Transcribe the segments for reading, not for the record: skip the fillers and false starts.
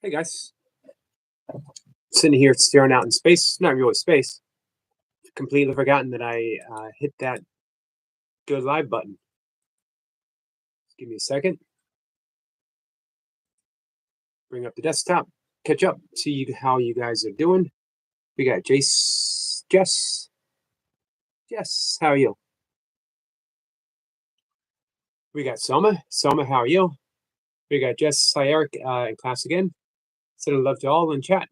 Hey guys, sitting here staring out in space. Not really space. Completely forgotten that I hit that go live button. Give me a second. Bring up the desktop. Catch up. See how you guys are doing. We got Jace, Jess. How are you? We got Soma. Soma, how are you? We got Jess. Hi Eric. In class again. Sending love to all in chat.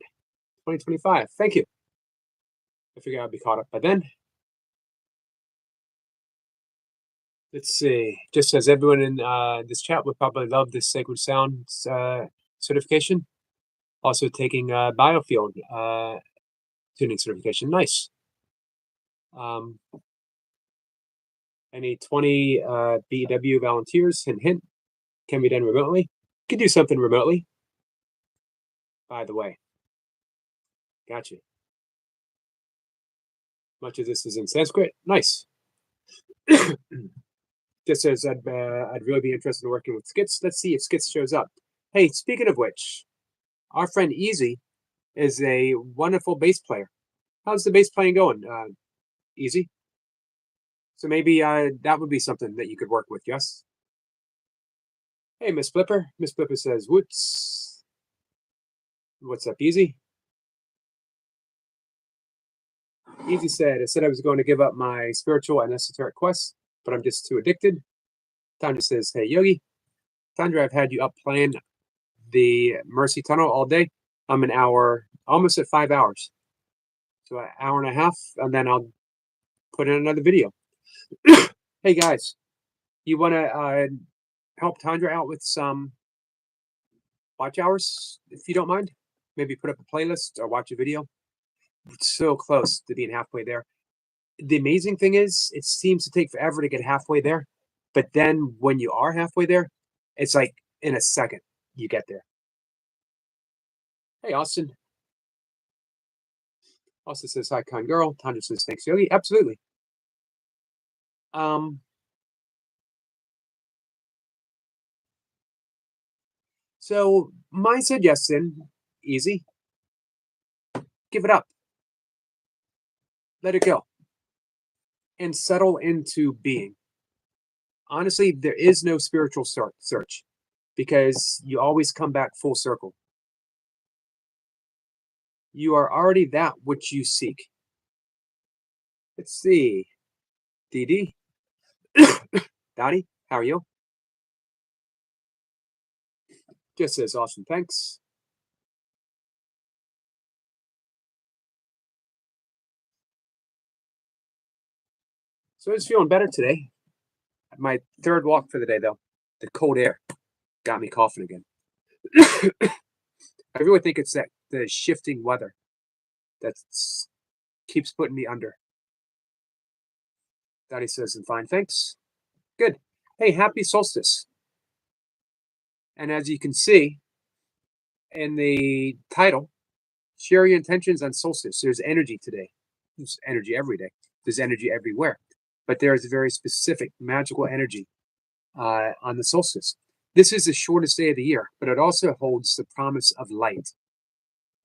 2025. Thank you. I figure I'll be caught up by then. Let's see. Just as everyone in this chat would probably love this Sacred Sound certification. Also taking biofield tuning certification. Nice. Any 20 BW volunteers? Hint, hint. Can be done remotely. Can do something remotely. By the way. Gotcha. Much of this is in Sanskrit. Nice. Just as I'd really be interested in working with Skits. Let's see if Skits shows up. Hey, speaking of which, our friend Easy is a wonderful bass player. How's the bass playing going? Easy? So maybe that would be something that you could work with, yes? Hey, Miss Flipper. Miss Flipper says, whoops. What's up, Easy? Easy said, I said I was going to give up my spiritual and esoteric quests, but I'm just too addicted. Tandra says, hey, Yogi. Tandra, I've had you up playing the Mercy Tunnel all day. I'm an hour, almost at 5 hours. So an hour and a half, and then I'll put in another video. Hey, guys, you want to help Tandra out with some watch hours, if you don't mind? Maybe put up a playlist or watch a video. It's so close to being halfway there. The amazing thing is, it seems to take forever to get halfway there. But then when you are halfway there, it's like in a second you get there. Hey, Austin. Austin says, hi, kind girl. Tandra says, thanks, Yogi. Absolutely. So my suggestion, Easy, give it up. Let it go. And settle into being. Honestly, there is no spiritual search because you always come back full circle. You are already that which you seek. Let's see. Dee Dottie, how are you? Just says awesome, thanks. So it's feeling better today. My third walk for the day, though. The cold air got me coughing again. I really think it's the shifting weather that keeps putting me under. Dottie says, I'm fine, thanks. Good. Hey, happy solstice. And as you can see in the title, share your intentions on solstice. There's energy today. There's energy every day. There's energy everywhere. But there is a very specific magical energy on the solstice. This is the shortest day of the year, but it also holds the promise of light,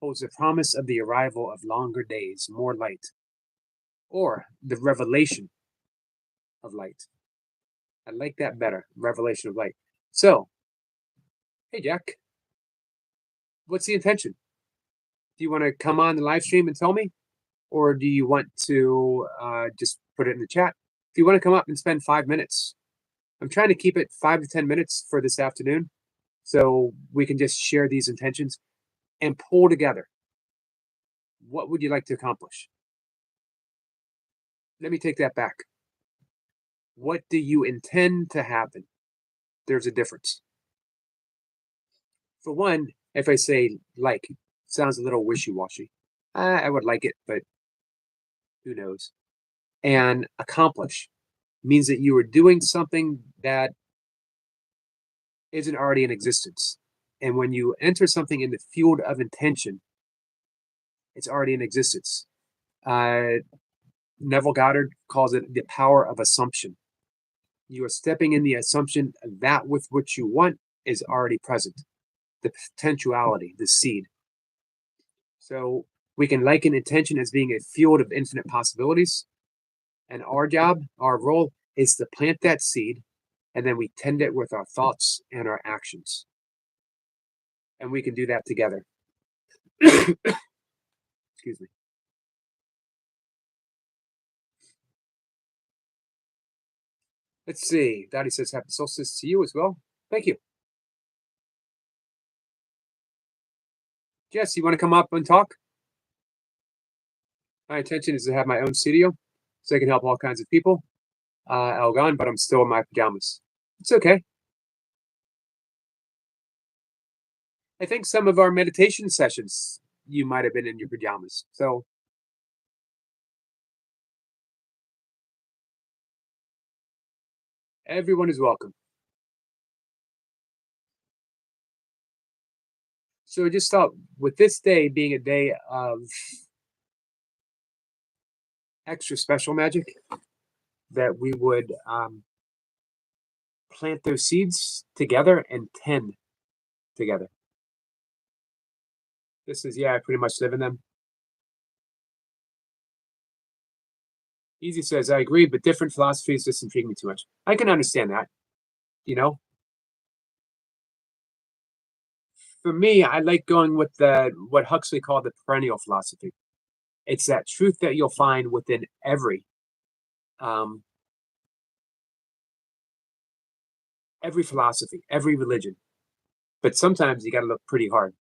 holds the promise of the arrival of longer days, more light, or the revelation of light. I like that better, revelation of light. So, hey, Jack, what's the intention? Do you want to come on the live stream and tell me? Or do you want to just put it in the chat? If you want to come up and spend 5 minutes, I'm trying to keep it 5 to 10 minutes for this afternoon so we can just share these intentions and pull together. What would you like to accomplish? Let me take that back. What do you intend to happen? There's a difference. For one, if I say like, sounds a little wishy-washy. I would like it, but who knows? And accomplish means that you are doing something that isn't already in existence. And when you enter something in the field of intention, it's already in existence. Neville Goddard calls it the power of assumption. You are stepping in the assumption that with which you want is already present. the potentiality, the seed. So we can liken intention as being a field of infinite possibilities. And our job, our role is to plant that seed, and then we tend it with our thoughts and our actions. And we can do that together. Excuse me. Let's see. Daddy says happy solstice to you as well. Thank you. Jess, you want to come up and talk? My intention is to have my own studio so I can help all kinds of people. Algon, but I'm still in my pajamas. It's okay. I think some of our meditation sessions, you might have been in your pajamas. So everyone is welcome. So I just thought with this day being a day of extra special magic, that we would plant those seeds together and tend together. This is, yeah, I pretty much live in them. Easy says, I agree, but different philosophies just intrigue me too much. I can understand that, you know. For me, I like going with the what Huxley called the perennial philosophy. It's that truth that you'll find within um, every philosophy, every religion. But sometimes you got to look pretty hard.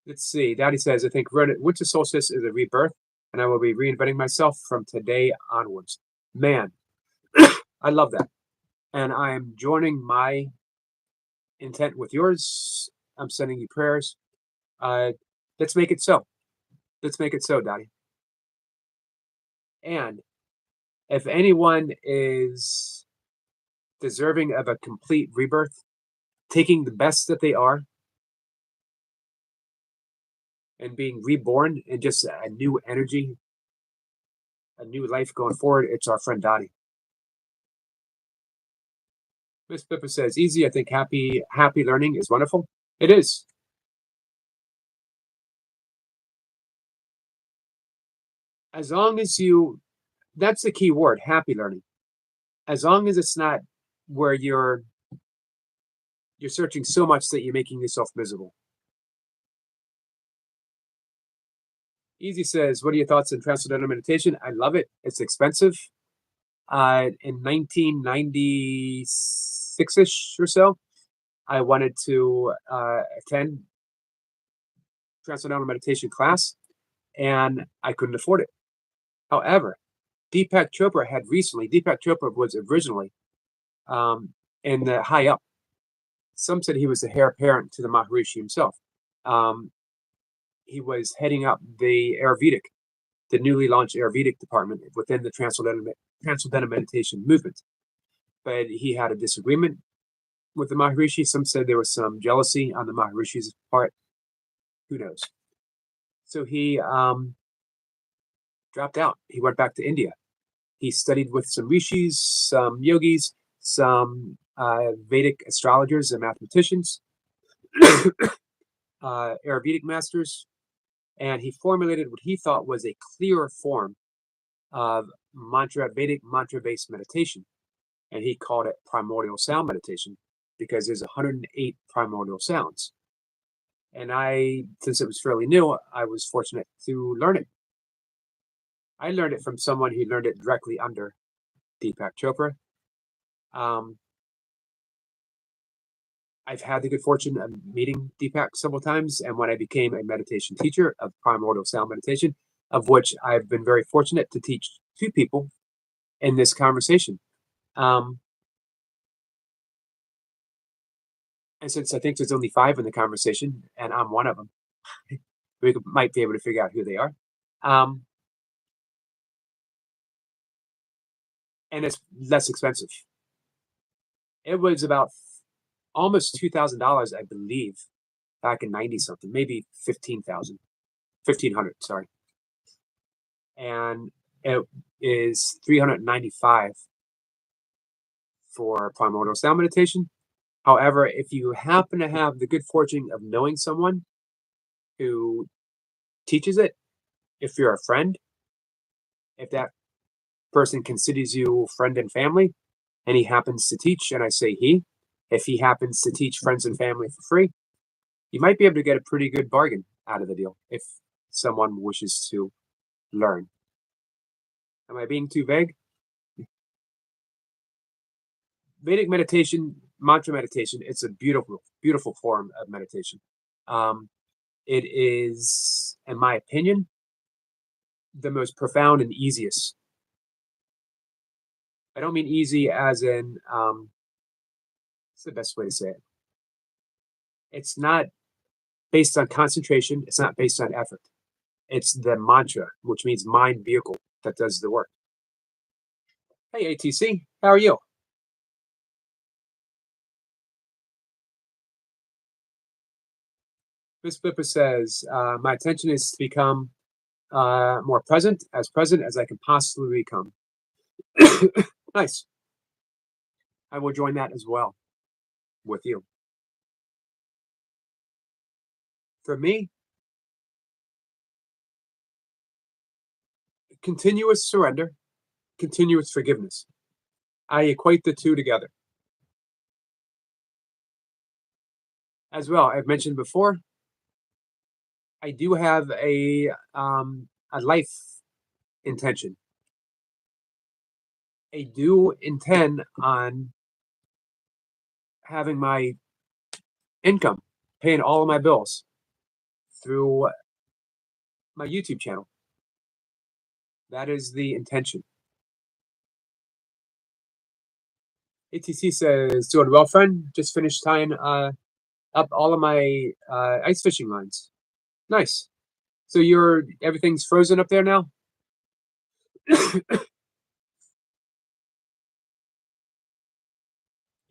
Let's see. Daddy says, I think winter solstice is a rebirth, and I will be reinventing myself from today onwards. Man, I love that. And I am joining my intent with yours. I'm sending you prayers. Uh, let's make it so. Let's make it so, Daddy. And if anyone is deserving of a complete rebirth, taking the best that they are and being reborn in just a new energy, a new life going forward, it's our friend Dottie. Miss Pippa says, easy. I think happy learning is wonderful. It is. As long as that's the key word, happy learning. As long as it's not where you're searching so much that you're making yourself miserable. Easy says, what are your thoughts on transcendental meditation? I love it. It's expensive. In 1996-ish or so, I wanted to attend transcendental meditation class, and I couldn't afford it. However, Deepak Chopra was originally in the high up. Some said he was the heir apparent to the Maharishi himself. He was heading up the newly launched Ayurvedic department within the Transcendental Meditation movement. But he had a disagreement with the Maharishi. Some said there was some jealousy on the Maharishi's part. Who knows? So he dropped out. He went back to India. He studied with some rishis, some yogis, some Vedic astrologers and mathematicians, Ayurvedic masters, and he formulated what he thought was a clearer form of Vedic mantra-based meditation. And he called it primordial sound meditation because there's 108 primordial sounds. And since it was fairly new, I was fortunate to learn it. I learned it from someone who learned it directly under Deepak Chopra. I've had the good fortune of meeting Deepak several times, and when I became a meditation teacher of primordial sound meditation, of which I've been very fortunate to teach 2 people in this conversation. And since I think there's only 5 in the conversation, and I'm one of them, we might be able to figure out who they are. And it's less expensive. It was about almost $2,000, I believe, back in 90 something, maybe 15,000, 1,500, sorry. And It is 395 for primordial sound meditation. However, if you happen to have the good fortune of knowing someone who teaches it, if you're a friend, if that person considers you friend and family, and he happens to teach, and I say he, if he happens to teach friends and family for free, you might be able to get a pretty good bargain out of the deal if someone wishes to learn. Am I being too vague? Vedic meditation, mantra meditation, it's a beautiful, beautiful form of meditation. Um, it is, in my opinion, the most profound and easiest. I don't mean easy as in, what's the best way to say it? It's not based on concentration. It's not based on effort. It's the mantra, which means mind vehicle, that does the work. Hey, ATC, how are you? Miss Flipper says, my intention is to become more present as I can possibly become. Nice. I will join that as well with you. For me, continuous surrender, continuous forgiveness. I equate the two together. As well, I've mentioned before, I do have a life intention. I do intend on having my income, paying all of my bills through my YouTube channel. That is the intention. ATC says, doing well, friend. Just finished tying up all of my ice fishing lines. Nice. So everything's frozen up there now?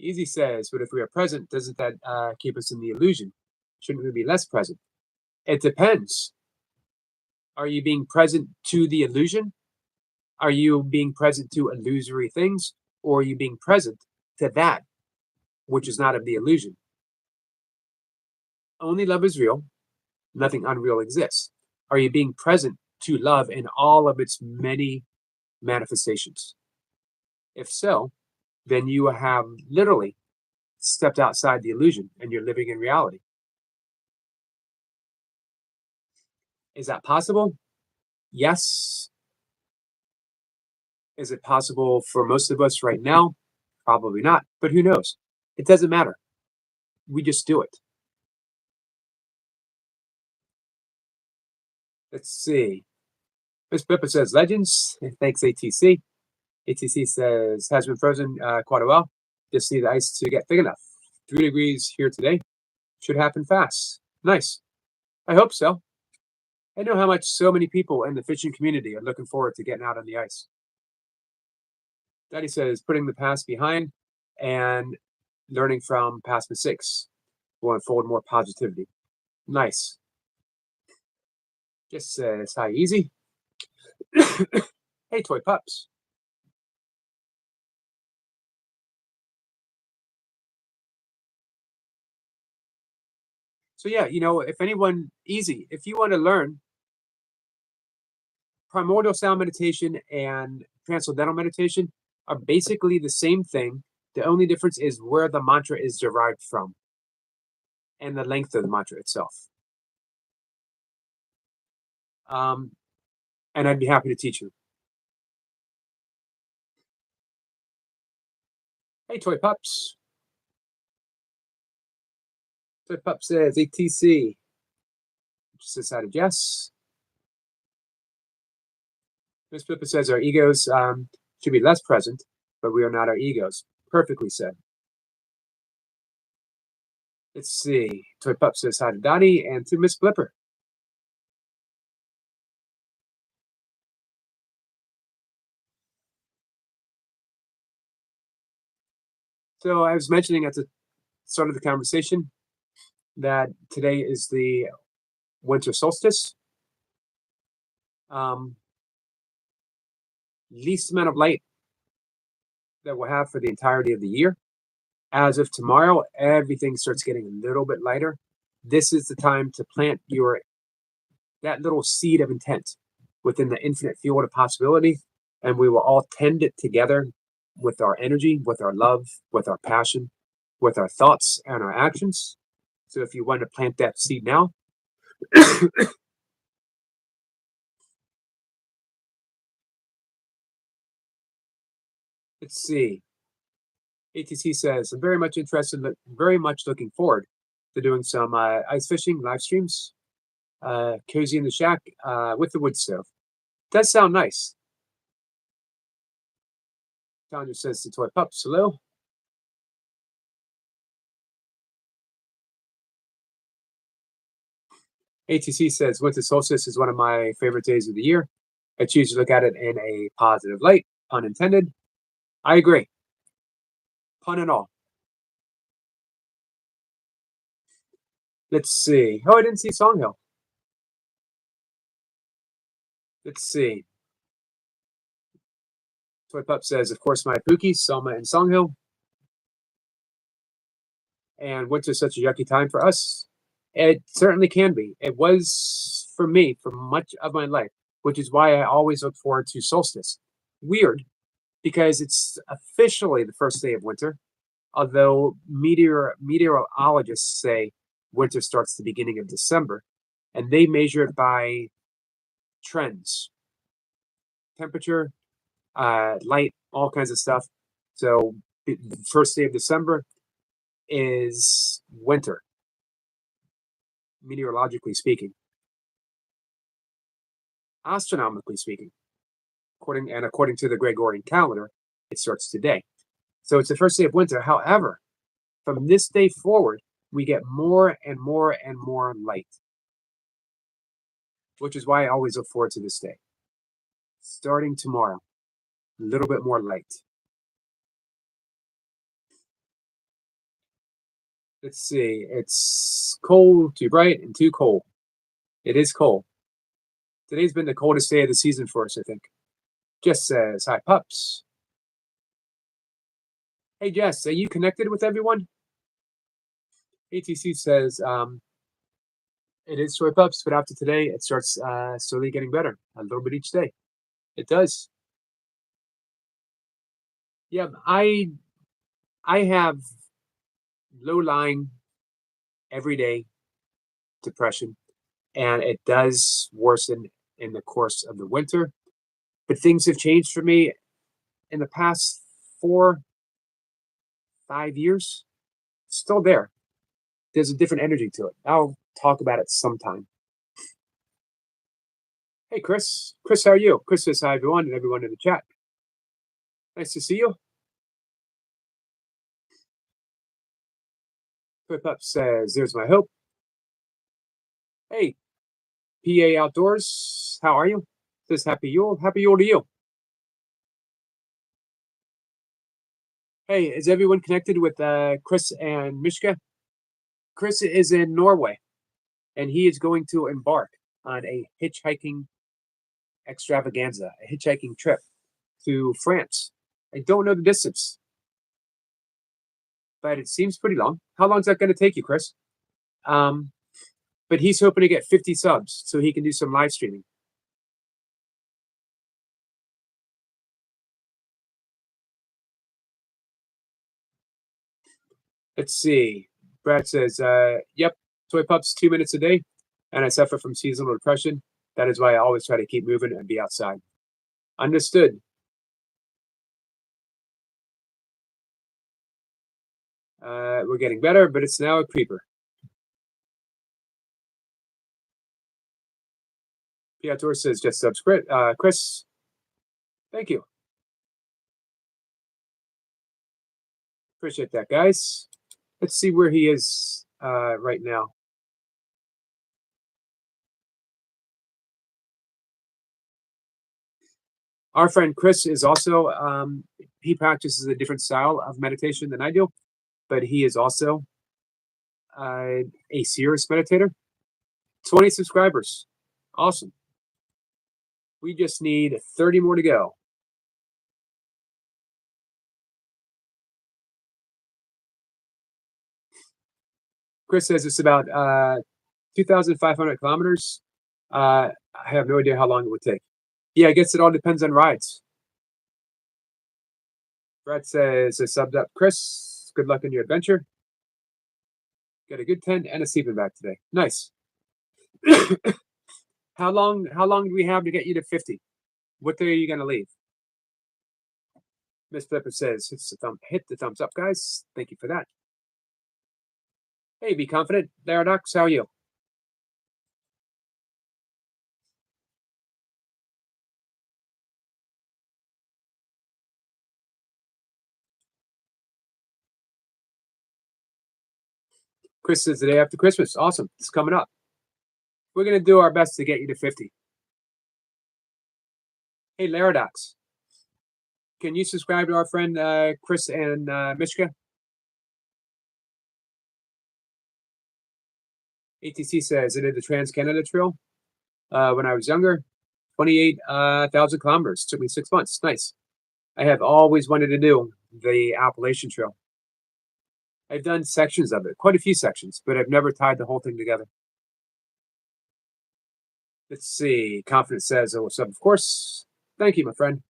Easy says, but if we are present, doesn't that keep us in the illusion? Shouldn't we be less present? It depends. Are you being present to the illusion? Are you being present to illusory things? Or are you being present to that which is not of the illusion? Only love is real. Nothing unreal exists. Are you being present to love in all of its many manifestations? If so, then you have literally stepped outside the illusion and you're living in reality. Is that possible? Yes. Is it possible for most of us right now? Probably not, but who knows? It doesn't matter. We just do it. Let's see. Miss Pippa says legends. Thanks, ATC. ATC says has been frozen quite a while. Just need the ice to get thick enough. 3 degrees here today. Should happen fast. Nice. I hope so. I know how much so many people in the fishing community are looking forward to getting out on the ice. Daddy says putting the past behind and learning from past mistakes will unfold more positivity. Nice. Just says hi, easy. Hey, toy pups. So yeah, if anyone easy, if you want to learn primordial sound meditation and transcendental meditation are basically the same thing. The only difference is where the mantra is derived from and the length of the mantra itself. And I'd be happy to teach you. Hey, toy pups. Toy pup says ATC. Just decided yes. Miss Pippa says our egos should be less present, but we are not our egos. Perfectly said. Let's see. Toy pup says hi to Donnie and to Miss Flipper. So I was mentioning at the start of the conversation that today is the winter solstice. least amount of light that we'll have for the entirety of the year. As of tomorrow, everything starts getting a little bit lighter. This is the time to plant that little seed of intent within the infinite field of possibility, and we will all tend it together with our energy, with our love, with our passion, with our thoughts and our actions. So if you want to plant that seed now, let's see. ATC says, I'm very much interested, very much looking forward to doing some ice fishing live streams, cozy in the shack with the wood stove. Does sound nice. Tanya says to Toy Pups, hello. ATC says, winter solstice is one of my favorite days of the year. I choose to look at it in a positive light, pun intended. I agree. Pun and all. Let's see. Oh, I didn't see Songhill. Let's see. Toy Pup says, of course, my Pookies, Selma and Songhill. And winter's such a yucky time for us. It certainly can be. It was for me for much of my life, which is why I always look forward to solstice. Weird, because it's officially the first day of winter, although meteorologists say winter starts the beginning of December, and they measure it by trends, temperature, light, all kinds of stuff. So the first day of December is winter, meteorologically speaking. Astronomically speaking, according to the Gregorian calendar, it starts today. So it's the first day of winter. However, from this day forward, we get more and more and more light, which is why I always look forward to this day. Starting tomorrow, a little bit more light. Let's see. It's cold, too bright, and too cold. It is cold. Today's been the coldest day of the season for us, I think. Jess says, hi, pups. Hey, Jess, are you connected with everyone? ATC says, it is Toy Pups, but after today, it starts slowly getting better, a little bit each day. It does. Yeah, I have low-lying, everyday depression, and it does worsen in the course of the winter. But things have changed for me in the past 4, 5 years. Still there. There's a different energy to it. I'll talk about it sometime. Hey, Chris. Chris, how are you? Chris says hi, everyone, and everyone in the chat. Nice to see you. Flip Up says, there's my hope. Hey, PA Outdoors, how are you? Says happy Yule. Happy Yule to you. Hey, is everyone connected with Chris and Mishka? Chris is in Norway, and he is going to embark on a hitchhiking extravaganza, a hitchhiking trip to France. I don't know the distance, but it seems pretty long. How long is that going to take you, Chris? But he's hoping to get 50 subs so he can do some live streaming. Let's see. Brad says, yep, Toy Pups 2 minutes a day, and I suffer from seasonal depression. That is why I always try to keep moving and be outside. Understood. We're getting better, but it's now a creeper. Piator says, just subscribe. Chris, thank you. Appreciate that, guys. Let's see where he is right now. Our friend Chris is also, he practices a different style of meditation than I do, but he is also a serious meditator. 20 subscribers. Awesome. We just need 30 more to go. Chris says it's about 2,500 kilometers. I have no idea how long it would take. Yeah, I guess it all depends on rides. Brad says, I subbed up. Chris, good luck in your adventure. Got a good tent and a sleeping bag today. Nice. How long do we have to get you to 50? What day are you gonna leave? Miss Pepper says, hit the thumbs up, guys. Thank you for that. Hey, be confident. Paradox, how are you? Chris says the day after Christmas. Awesome. It's coming up. We're gonna do our best to get you to 50. Hey, Laradox, can you subscribe to our friend Chris and Mishka? ATC says I did the Trans Canada Trail when I was younger. 28,000 kilometers. Took me 6 months. Nice. I have always wanted to do the Appalachian Trail. I've done sections of it, quite a few sections, but I've never tied the whole thing together. Let's see. Confidence says, oh, what's up? Of course. Thank you, my friend.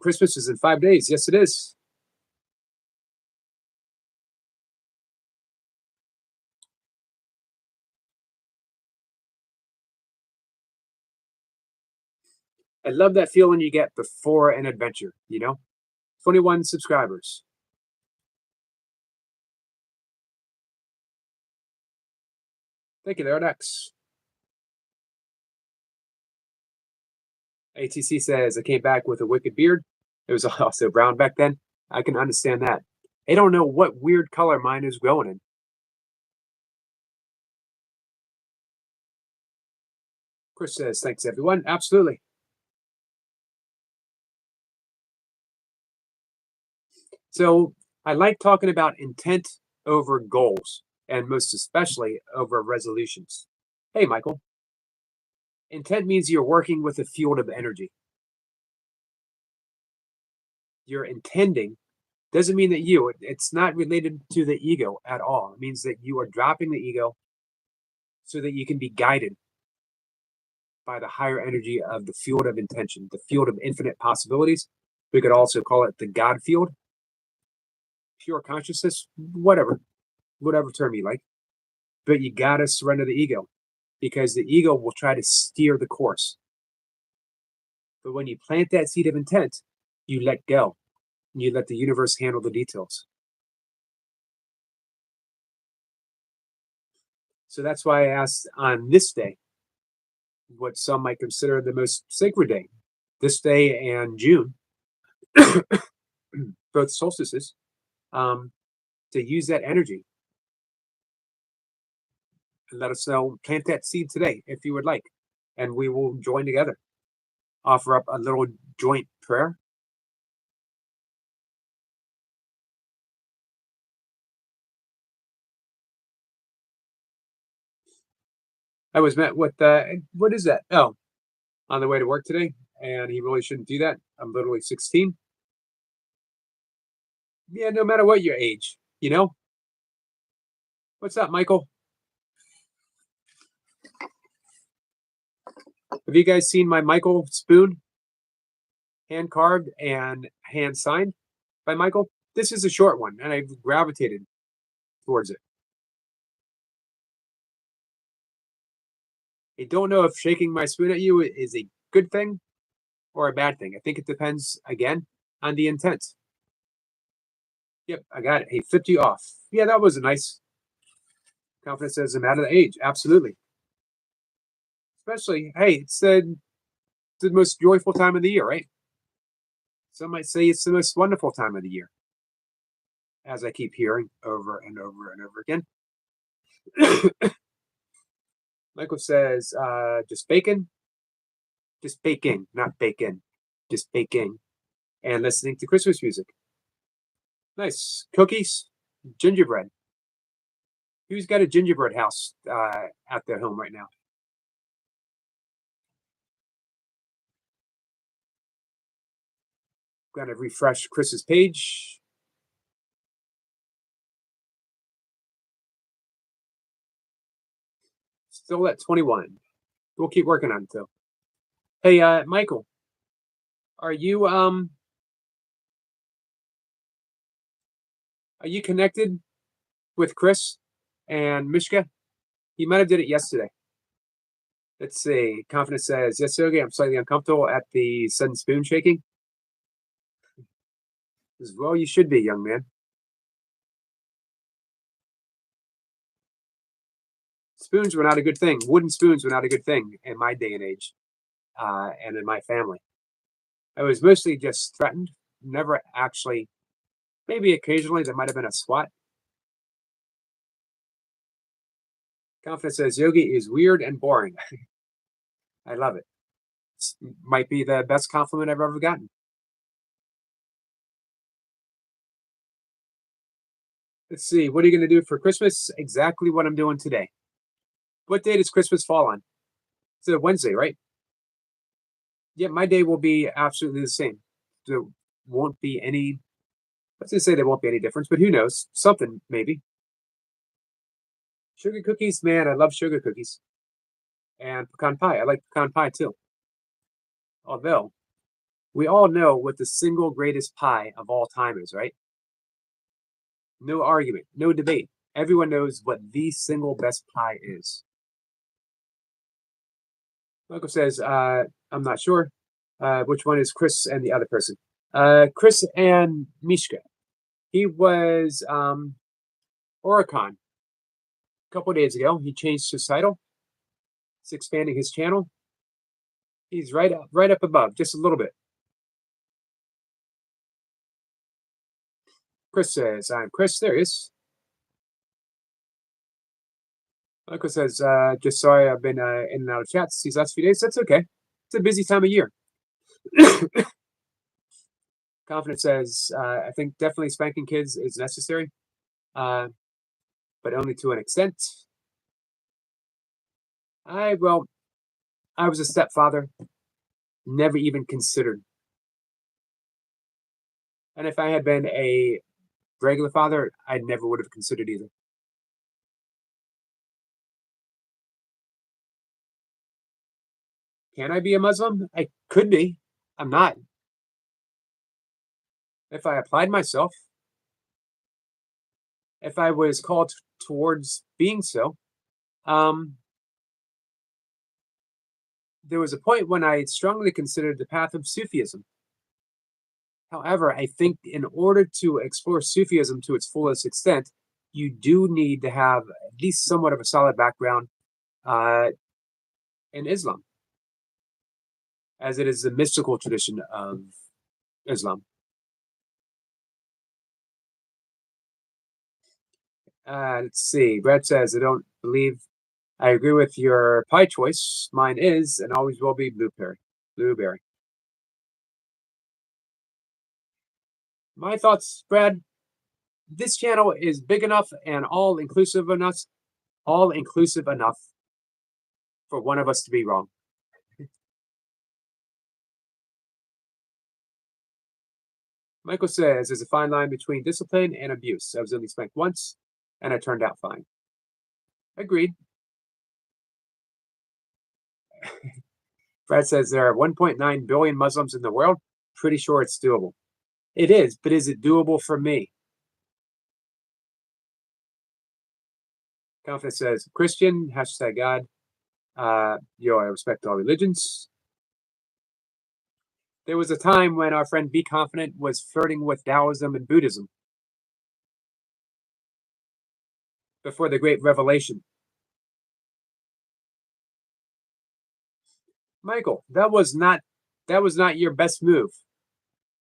Christmas is in 5 days. Yes, it is. I love that feeling you get before an adventure, 21 subscribers. Thank you, Laradex. ATC says, I came back with a wicked beard. It was also brown back then. I can understand that. I don't know what weird color mine is growing in. Chris says, thanks, everyone. Absolutely. So I like talking about intent over goals, and most especially over resolutions. Hey, Michael. Intent means you're working with a field of energy. You're intending doesn't mean that it's not related to the ego at all. It means that you are dropping the ego so that you can be guided by the higher energy of the field of intention, the field of infinite possibilities. We could also call it the God field, pure consciousness, whatever term you like. But you gotta surrender the ego because the ego will try to steer the course. But when you plant that seed of intent, you let go. And you let the universe handle the details. So that's why I asked on this day, what some might consider the most sacred day, this day and June, both solstices, to use that energy and let us know, plant that seed today if you would like, and we will join together, offer up a little joint prayer. I was met with, what is that? Oh, on the way to work today, and he really shouldn't do that. I'm literally 16. Yeah, no matter what your age. What's up, Michael? Have you guys seen my Michael spoon? Hand carved and hand signed by Michael. This is a short one, and I've gravitated towards it. I don't know if shaking my spoon at you is a good thing or a bad thing. I think it depends, again, on the intent. Yep, I got it. Hey, 50 off. Yeah, that was a nice. Confidence as a matter of age. Absolutely. Especially, hey, it's the most joyful time of the year, right? Some might say it's the most wonderful time of the year, as I keep hearing over and over and over again. Michael says, just bacon, just baking, not bacon, just baking, and listening to Christmas music. Nice. Cookies, gingerbread. Who's got a gingerbread house at their home right now? Gotta refresh Chris's page. Still at 21. We'll keep working on it though. Hey, Michael, are you connected with Chris and Mishka? He might have did it yesterday. Let's see. Confidence says, yes, Sergey, I'm slightly uncomfortable at the sudden spoon shaking. As well, you should be, young man. Spoons were not a good thing. Wooden spoons were not a good thing in my day and age, and in my family. I was mostly just threatened, never actually, maybe occasionally there might have been a swat. Confidence says, Yogi is weird and boring. I love it. Might be the best compliment I've ever gotten. Let's see. What are you going to do for Christmas? Exactly what I'm doing today. What day does Christmas fall on? It's a Wednesday, right? Yeah, my day will be absolutely the same. There won't be any, let's just say there won't be any difference, but who knows? Something, maybe. Sugar cookies, man, I love sugar cookies. And pecan pie. I like pecan pie too. Although, we all know what the single greatest pie of all time is, right? No argument, no debate. Everyone knows what the single best pie is. Michael says, I'm not sure. Which one is Chris and the other person? Chris and Mishka. He was Oricon a couple days ago. He changed his title. He's expanding his channel. He's right up above, just a little bit. Chris says, I'm Chris. There he is. Michael says, just sorry I've been in and out of chats these last few days. That's okay. It's a busy time of year. Confidence says, I think definitely spanking kids is necessary, but only to an extent. I was a stepfather, never even considered. And if I had been a regular father, I never would have considered either. Can I be a Muslim? I could be. I'm not. If I applied myself, if I was called towards being so, there was a point when I strongly considered the path of Sufism. However, I think in order to explore Sufism to its fullest extent, you do need to have at least somewhat of a solid background in Islam, as it is the mystical tradition of Islam. Let's see. Brad says, I don't believe I agree with your pie choice. Mine is and always will be blueberry. Blueberry. My thoughts, Brad. This channel is big enough and all inclusive enough for one of us to be wrong. Michael says there's a fine line between discipline and abuse. I was only spanked once and I turned out fine. Agreed. Brad says there are 1.9 billion Muslims in the world. Pretty sure it's doable. It is, but is it doable for me? Confidence says Christian, #God. I respect all religions. There was a time when our friend Be Confident was flirting with Taoism and Buddhism before the Great Revelation. Michael, that was not your best move.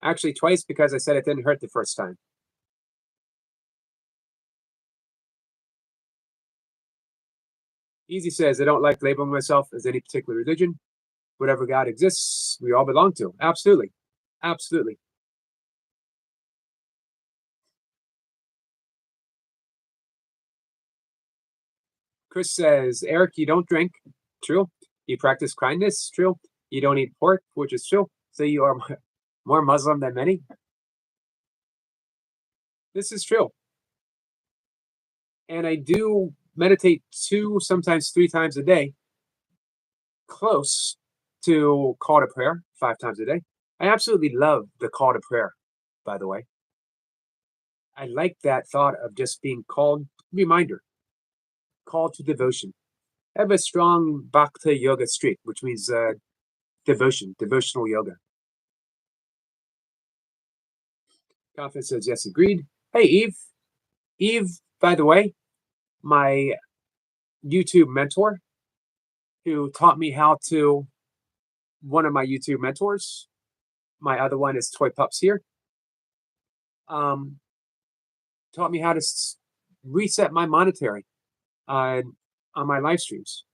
Actually, twice, because I said it didn't hurt the first time. Easy says, I don't like labeling myself as any particular religion. Whatever God exists, we all belong to. Absolutely. Absolutely. Chris says, Eric, you don't drink. True. You practice kindness. True. You don't eat pork, which is true. So you are more Muslim than many. This is true. And I do meditate 2, sometimes 3 times a day, close to call to prayer 5 times a day. I absolutely love the call to prayer, by the way. I like that thought of just being called, reminder, call to devotion. I have a strong bhakti yoga streak, which means devotion, devotional yoga. Confidence says yes, agreed. Hey, Eve. Eve, by the way, my YouTube mentor who taught me how to, one of my YouTube mentors, my other one is Toy Pups here, um, taught me how to reset my monetary on my live streams.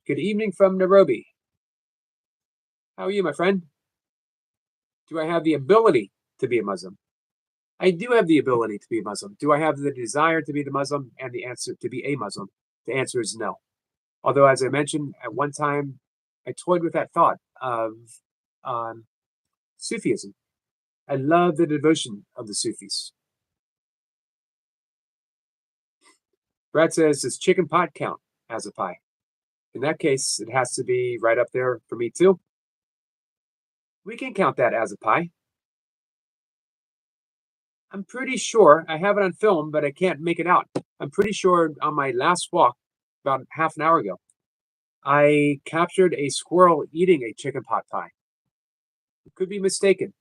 Good evening from Nairobi. How are you, my friend? Do I have the ability to be a Muslim? I do have the ability to be a Muslim. Do I have the desire to be the Muslim? And the answer to be a Muslim, the answer is no. Although, as I mentioned, at one time, I toyed with that thought of Sufism. I love the devotion of the Sufis. Brad says, does chicken pot count as a pie? In that case, it has to be right up there for me too. We can count that as a pie. I'm pretty sure, I have it on film, but I can't make it out. I'm pretty sure on my last walk, about half an hour ago, I captured a squirrel eating a chicken pot pie. Could be mistaken.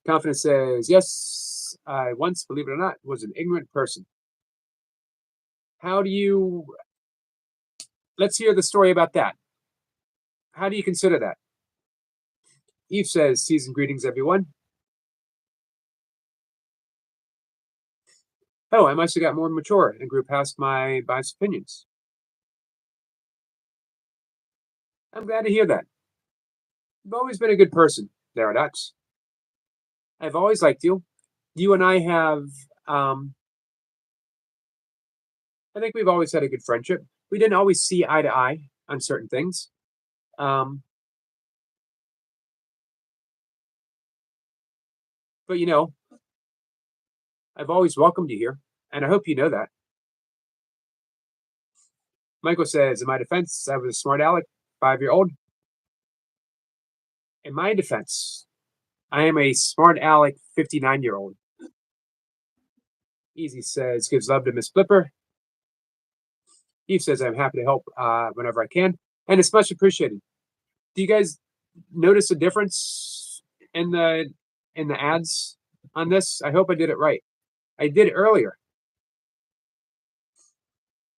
Confidence says, yes, I once, believe it or not, was an ignorant person. How do you, let's hear the story about that. How do you consider that? Eve says, season greetings, everyone. Oh, I must have got more mature and grew past my biased opinions. I'm glad to hear that. You've always been a good person, Paradox. I've always liked you. You and I have, I think we've always had a good friendship. We didn't always see eye to eye on certain things. But you know, I've always welcomed you here, and I hope you know that. Michael says, in my defense, I was a smart aleck, 5-year-old. In my defense, I am a smart aleck, 59-year-old. Easy says, gives love to Miss Flipper. Eve says, I'm happy to help whenever I can, and it's much appreciated. Do you guys notice a difference in the ads on this? I hope I did it right. I did earlier.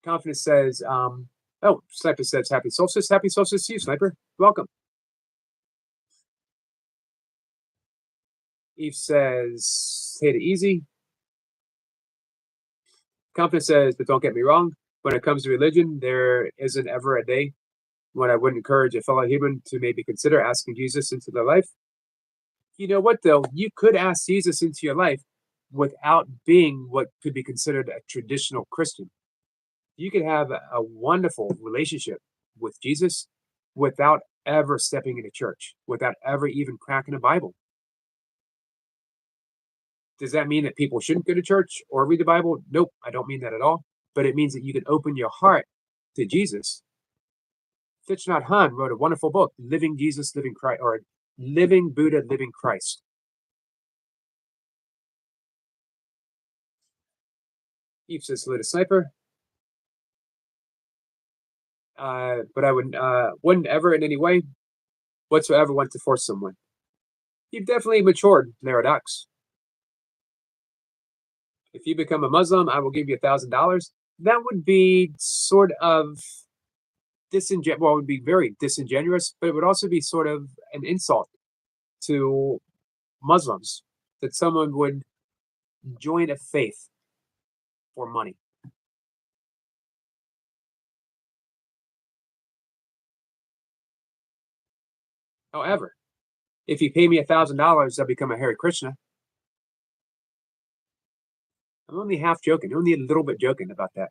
Confidence says, oh, Sniper says, happy solstice. Happy solstice to you, Sniper. Welcome. Eve says, take it easy. Confidence says, but don't get me wrong. When it comes to religion, there isn't ever a day when I wouldn't encourage a fellow human to maybe consider asking Jesus into their life. You know what, though? You could ask Jesus into your life without being what could be considered a traditional Christian. You could have a wonderful relationship with Jesus without ever stepping into church, without ever even cracking a Bible. Does that mean that people shouldn't go to church or read the Bible? Nope, I don't mean that at all. But it means that you can open your heart to Jesus. Thich Nhat Hanh wrote a wonderful book, Living Jesus, Living Christ, or Living Buddha, Living Christ. Eve says, salute a sniper. But I wouldn't ever in any way whatsoever want to force someone. You've definitely matured, Paradox. If you become a Muslim, I will give you $1,000. That would be sort of well, it would be very disingenuous, but it would also be sort of an insult to Muslims that someone would join a faith for money. However, if you pay me $1,000, I'll become a Hare Krishna. I'm only half joking, only a little bit joking about that.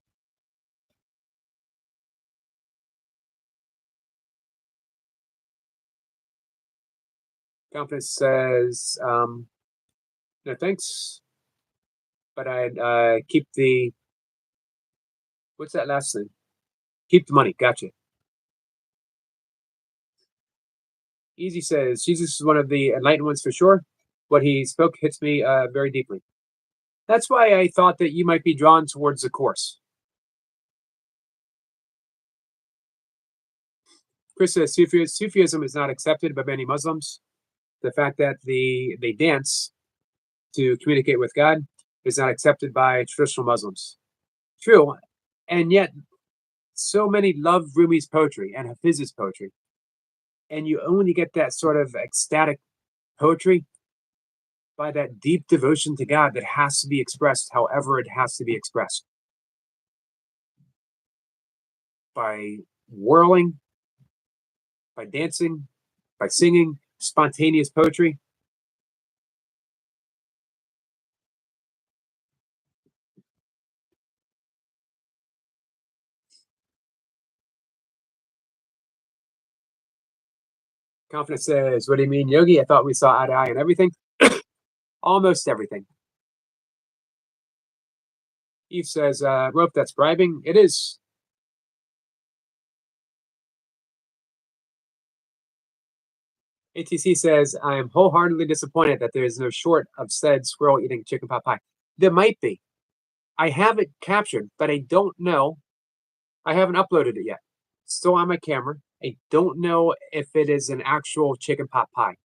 Confidence says, no thanks, but I'd keep the, what's that last thing? Keep the money. Gotcha. Easy says, Jesus is one of the enlightened ones for sure. What he spoke hits me very deeply. That's why I thought that you might be drawn towards the Course. Chris says, Sufism is not accepted by many Muslims. The fact that they dance to communicate with God is not accepted by traditional Muslims. True, and yet so many love Rumi's poetry and Hafiz's poetry, and you only get that sort of ecstatic poetry by that deep devotion to God that has to be expressed however it has to be expressed. By whirling, by dancing, by singing, spontaneous poetry. Confidence says, what do you mean, Yogi? I thought we saw eye to eye on everything. Almost everything. Eve says, rope, that's bribing. It is. ATC says, I am wholeheartedly disappointed that there is no short of said squirrel eating chicken pot pie. There might be. I have it captured, but I don't know. I haven't uploaded it yet. Still on my camera. I don't know if it is an actual chicken pot pie.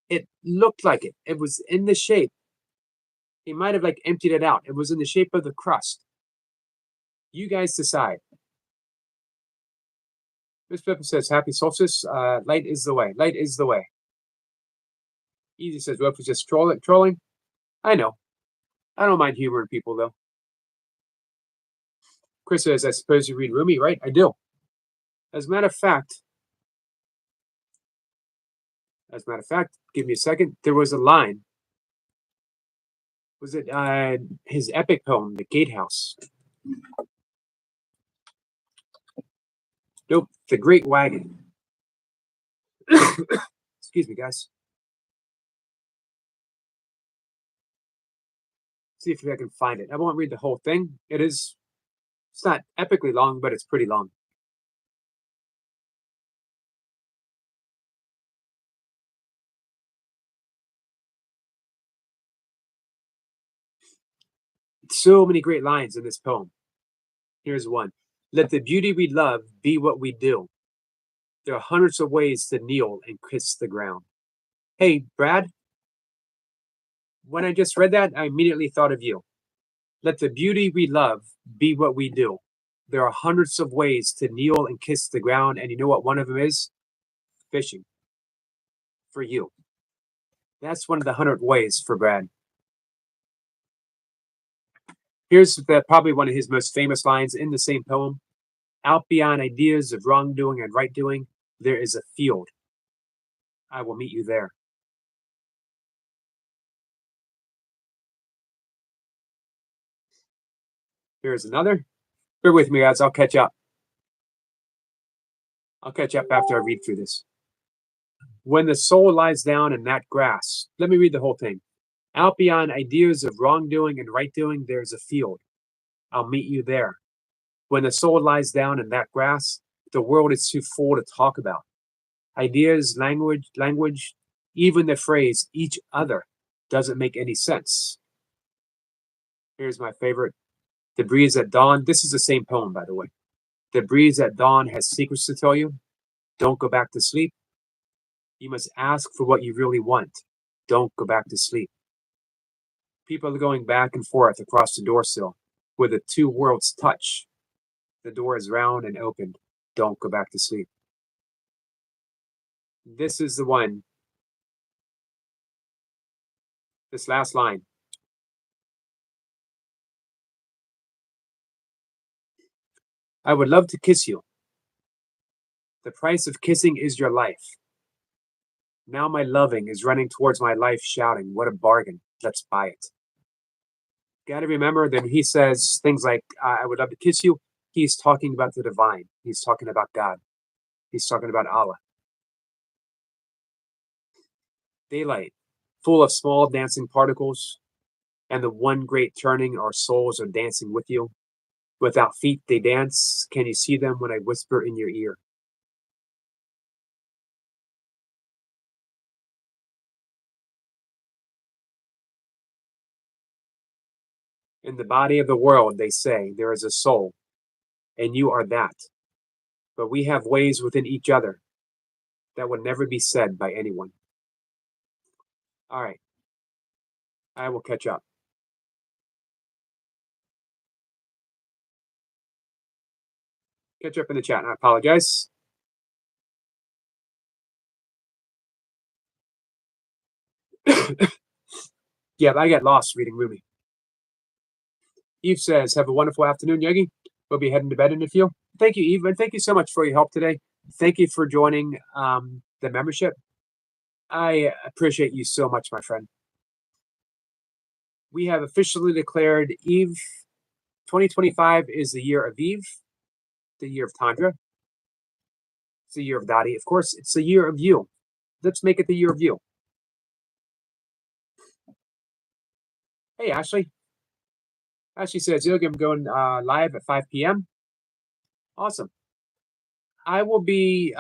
It looked like it. It was in the shape. He might have like emptied it out. It was in the shape of the crust. You guys decide. Miss Pepper says, happy solstice. Light is the way. Light is the way. Easy says, well, was just trolling. I know. I don't mind humoring people, though. Chris says, I suppose you read Rumi, right? I do. As a matter of fact, give me a second. There was a line. Was it his epic poem, The Gatehouse? Nope, The Great Wagon. Excuse me, guys. See if I can find it. I won't read the whole thing. It's not epically long, but it's pretty long. So many great lines in this poem. Here's one. Let the beauty we love be what we do. There are hundreds of ways to kneel and kiss the ground. Hey, Brad, when I just read that, I immediately thought of you. Let the beauty we love be what we do. There are hundreds of ways to kneel and kiss the ground, and you know what one of them is? Fishing. For you. That's one of the 100 ways for Brad. Here's probably one of his most famous lines in the same poem. Out beyond ideas of wrongdoing and right doing, there is a field. I will meet you there. Here's another. Bear with me, guys. I'll catch up. I'll catch up after I read through this. When the soul lies down in that grass, let me read the whole thing. Out beyond ideas of wrongdoing and right doing, there's a field. I'll meet you there. When the soul lies down in that grass, the world is too full to talk about. Ideas, language, even the phrase each other doesn't make any sense. Here's my favorite. The breeze at dawn. This is the same poem, by the way. The breeze at dawn has secrets to tell you. Don't go back to sleep. You must ask for what you really want. Don't go back to sleep. People are going back and forth across the doorsill where the two worlds touch. The door is round and opened. Don't go back to sleep. This is the one. This last line. I would love to kiss you. The price of kissing is your life. Now my loving is running towards my life, shouting, what a bargain. Let's buy it. Got to remember that he says things like, I would love to kiss you. He's talking about the divine. He's talking about God. He's talking about Allah. daylight, full of small dancing particles, and the one great turning, our souls are dancing with you. Without feet, they dance. Can you see them when I whisper in your ear? In the body of the world, they say, there is a soul, and you are that. But we have ways within each other that would never be said by anyone. All right, I will catch up. Catch up in the chat, and I apologize. Yeah, I get lost reading Rumi. Eve says, have a wonderful afternoon, Yogi. We'll be heading to bed in a few. Thank you, Eve, and thank you so much for your help today. Thank you for joining the membership. I appreciate you so much, my friend. We have officially declared Eve 2025 is the year of Eve, the year of Tandra. It's the year of Dadi. Of course, it's the year of you. Let's make it the year of you. Hey, Ashley. Ashley says, Yogi, I'm going live at 5 p.m. Awesome. I will be,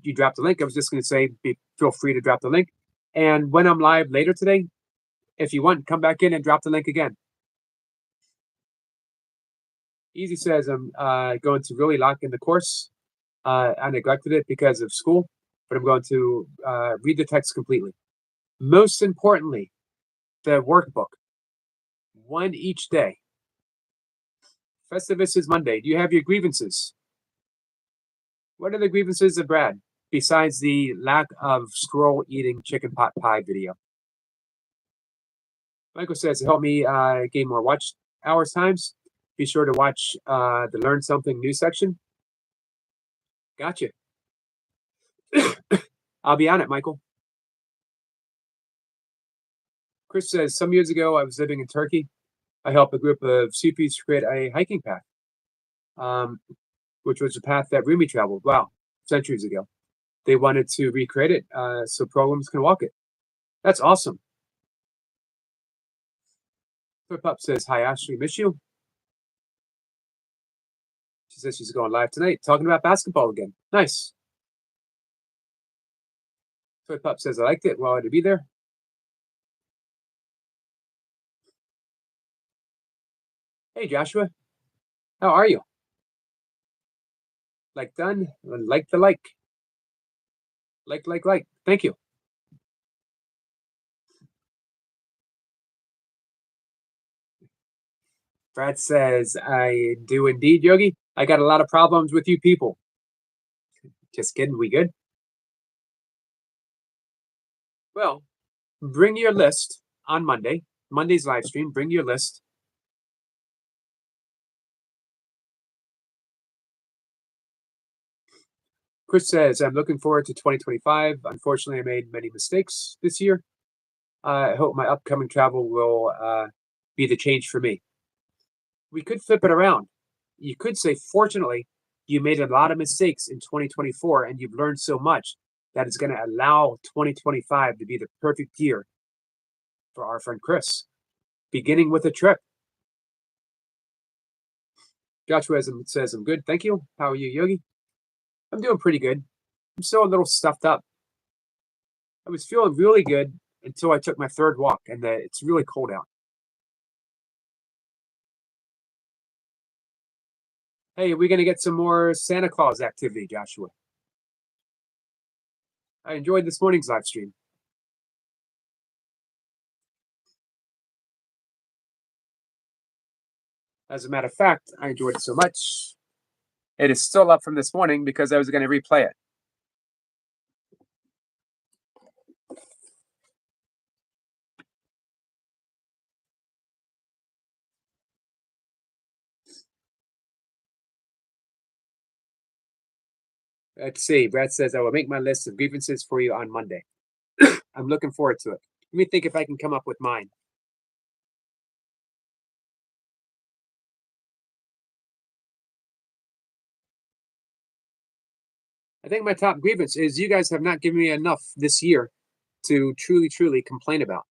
you dropped the link. I was just going to say, feel free to drop the link. And when I'm live later today, if you want, come back in and drop the link again. Easy says, I'm going to really lock in the course. I neglected it because of school, but I'm going to read the text completely. Most importantly, the workbook, one each day. Festivus is Monday. Do you have your grievances? What are the grievances of Brad, besides the lack of scroll eating chicken pot pie video? Michael says, help me gain more watch hours times. Be sure to watch the Learn Something New section. Gotcha. I'll be on it, Michael. Chris says, some years ago, I was living in Turkey. I helped a group of Sufis create a hiking path, which was a path that Rumi traveled, wow, centuries ago. They wanted to recreate it so pilgrims can walk it. That's awesome. Flip Up says, hi, Ashley, miss you. She says she's going live tonight, talking about basketball again. Nice. Flip Up says, I liked it. Well, to be there. Hey, Joshua. How are you? Like done? Like the like. Like. Thank you. Brad says, I do indeed, Yogi. I got a lot of problems with you people. Just kidding. We good? Well, bring your list on Monday. Monday's live stream. Bring your list. Chris says, I'm looking forward to 2025. Unfortunately, I made many mistakes this year. I hope my upcoming travel will be the change for me. We could flip it around. You could say, fortunately, you made a lot of mistakes in 2024 and you've learned so much that it's going to allow 2025 to be the perfect year for our friend Chris, beginning with a trip. Joshua says, I'm good. Thank you. How are you, Yogi? I'm doing pretty good. I'm still a little stuffed up. I was feeling really good until I took my third walk, and it's really cold out. Hey, are we going to get some more Santa Claus activity, Joshua? I enjoyed this morning's live stream. As a matter of fact, I enjoyed it so much. It is still up from this morning because I was going to replay it. Let's see. Brad says, I will make my list of grievances for you on Monday. I'm looking forward to it. Let me think if I can come up with mine. I think my top grievance is you guys have not given me enough this year to truly complain about.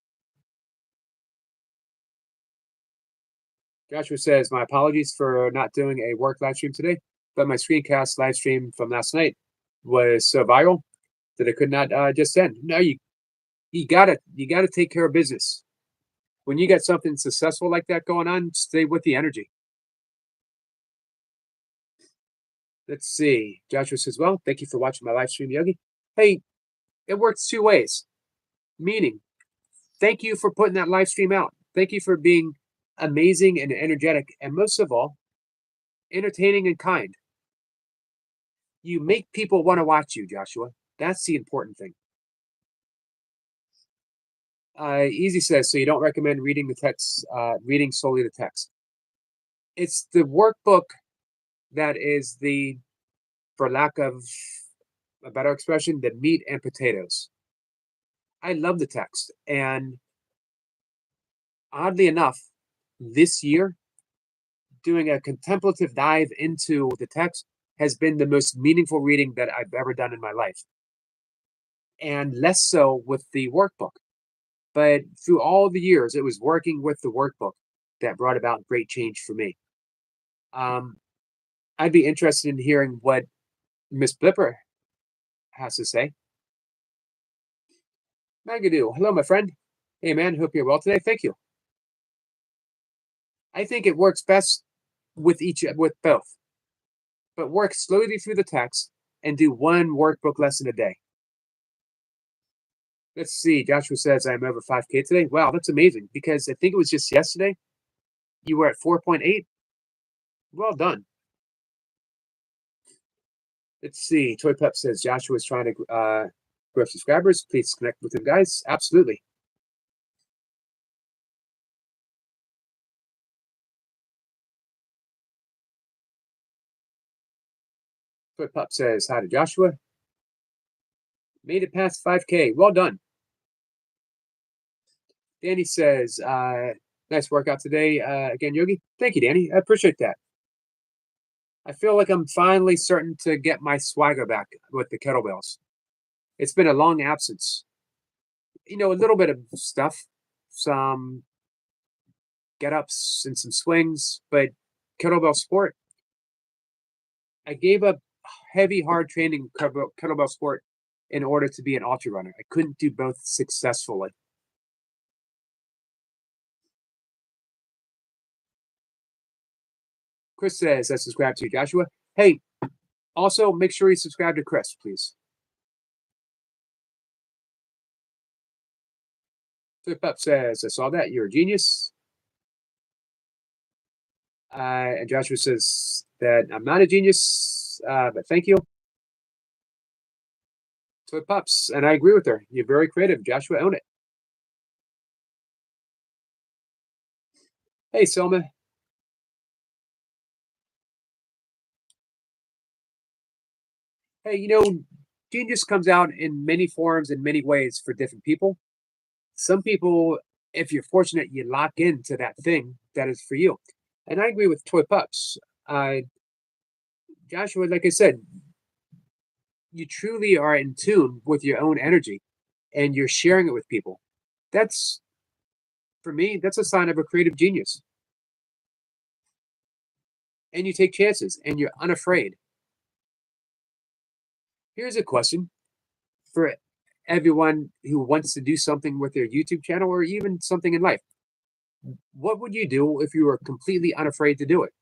Joshua says, my apologies for not doing a work live stream today, but my screencast live stream from last night was so viral that it could not just end. No, you gotta take care of business. When you got something successful like that going on, stay with the energy. Let's see. Joshua says, well, thank you for watching my live stream, Yogi. Hey, it works two ways. Meaning, thank you for putting that live stream out. Thank you for being amazing and energetic, and most of all, entertaining and kind. You make people want to watch you, Joshua. That's the important thing. Easy says, so you don't recommend reading the text, reading solely the text. It's the workbook that is the, for lack of a better expression, the meat and potatoes. I love the text. And oddly enough, this year, doing a contemplative dive into the text has been the most meaningful reading that I've ever done in my life. And less so with the workbook. But through all the years, it was working with the workbook that brought about great change for me. Um, I'd be interested in hearing what Miss Blipper has to say. Magadoo, hello, my friend. Hey, man, hope you're well today. Thank you. I think it works best with both, but work slowly through the text and do one workbook lesson a day. Let's see. Joshua says I'm over 5K today. Wow, that's amazing because I think it was just yesterday. You were at 4.8. Well done. Let's see. Toy Pep says Joshua is trying to grow subscribers. Please connect with him, guys. Absolutely. Toy Pep says hi to Joshua. Made it past 5K. Well done. Danny says, nice workout today. Again, Yogi. Thank you, Danny. I appreciate that. I feel like I'm finally starting to get my swagger back with the kettlebells. It's been a long absence. You know, a little bit of stuff, some get ups and some swings, but kettlebell sport, I gave up heavy, hard training kettlebell sport in order to be an ultra runner. I couldn't do both successfully. Chris says, I subscribe to you, Joshua. Hey, also make sure you subscribe to Chris, please. Flip Up says, I saw that. You're a genius. And Joshua says that I'm not a genius, but thank you. Toy Pups, and I agree with her. You're very creative, Joshua. Own it. Hey, Selma. Hey, you know, genius comes out in many forms in many ways for different people. Some people, if you're fortunate, you lock into that thing that is for you. And I agree with Toy Pups. Uh, Joshua, like I said, you truly are in tune with your own energy and you're sharing it with people. That's, for me, that's a sign of a creative genius. And you take chances and you're unafraid. Here's a question for everyone who wants to do something with their YouTube channel or even something in life. What would you do if you were completely unafraid to do it?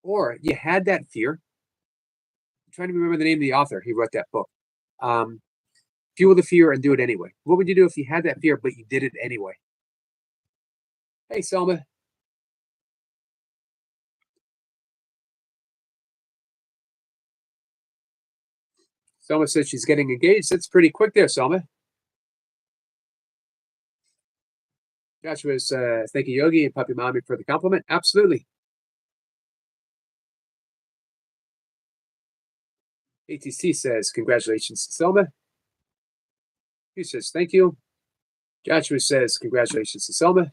Or you had that fear. I'm trying to remember the name of the author. He wrote that book. Um, Fuel the fear and do it anyway. What would you do if you had that fear, but you did it anyway? Hey, Selma. Selma says she's getting engaged. That's pretty quick there, Selma. Joshua is thank you, Yogi and Puppy Mommy, for the compliment. Absolutely. ATC says, congratulations, Selma. He says, thank you. Joshua says, congratulations to Selma.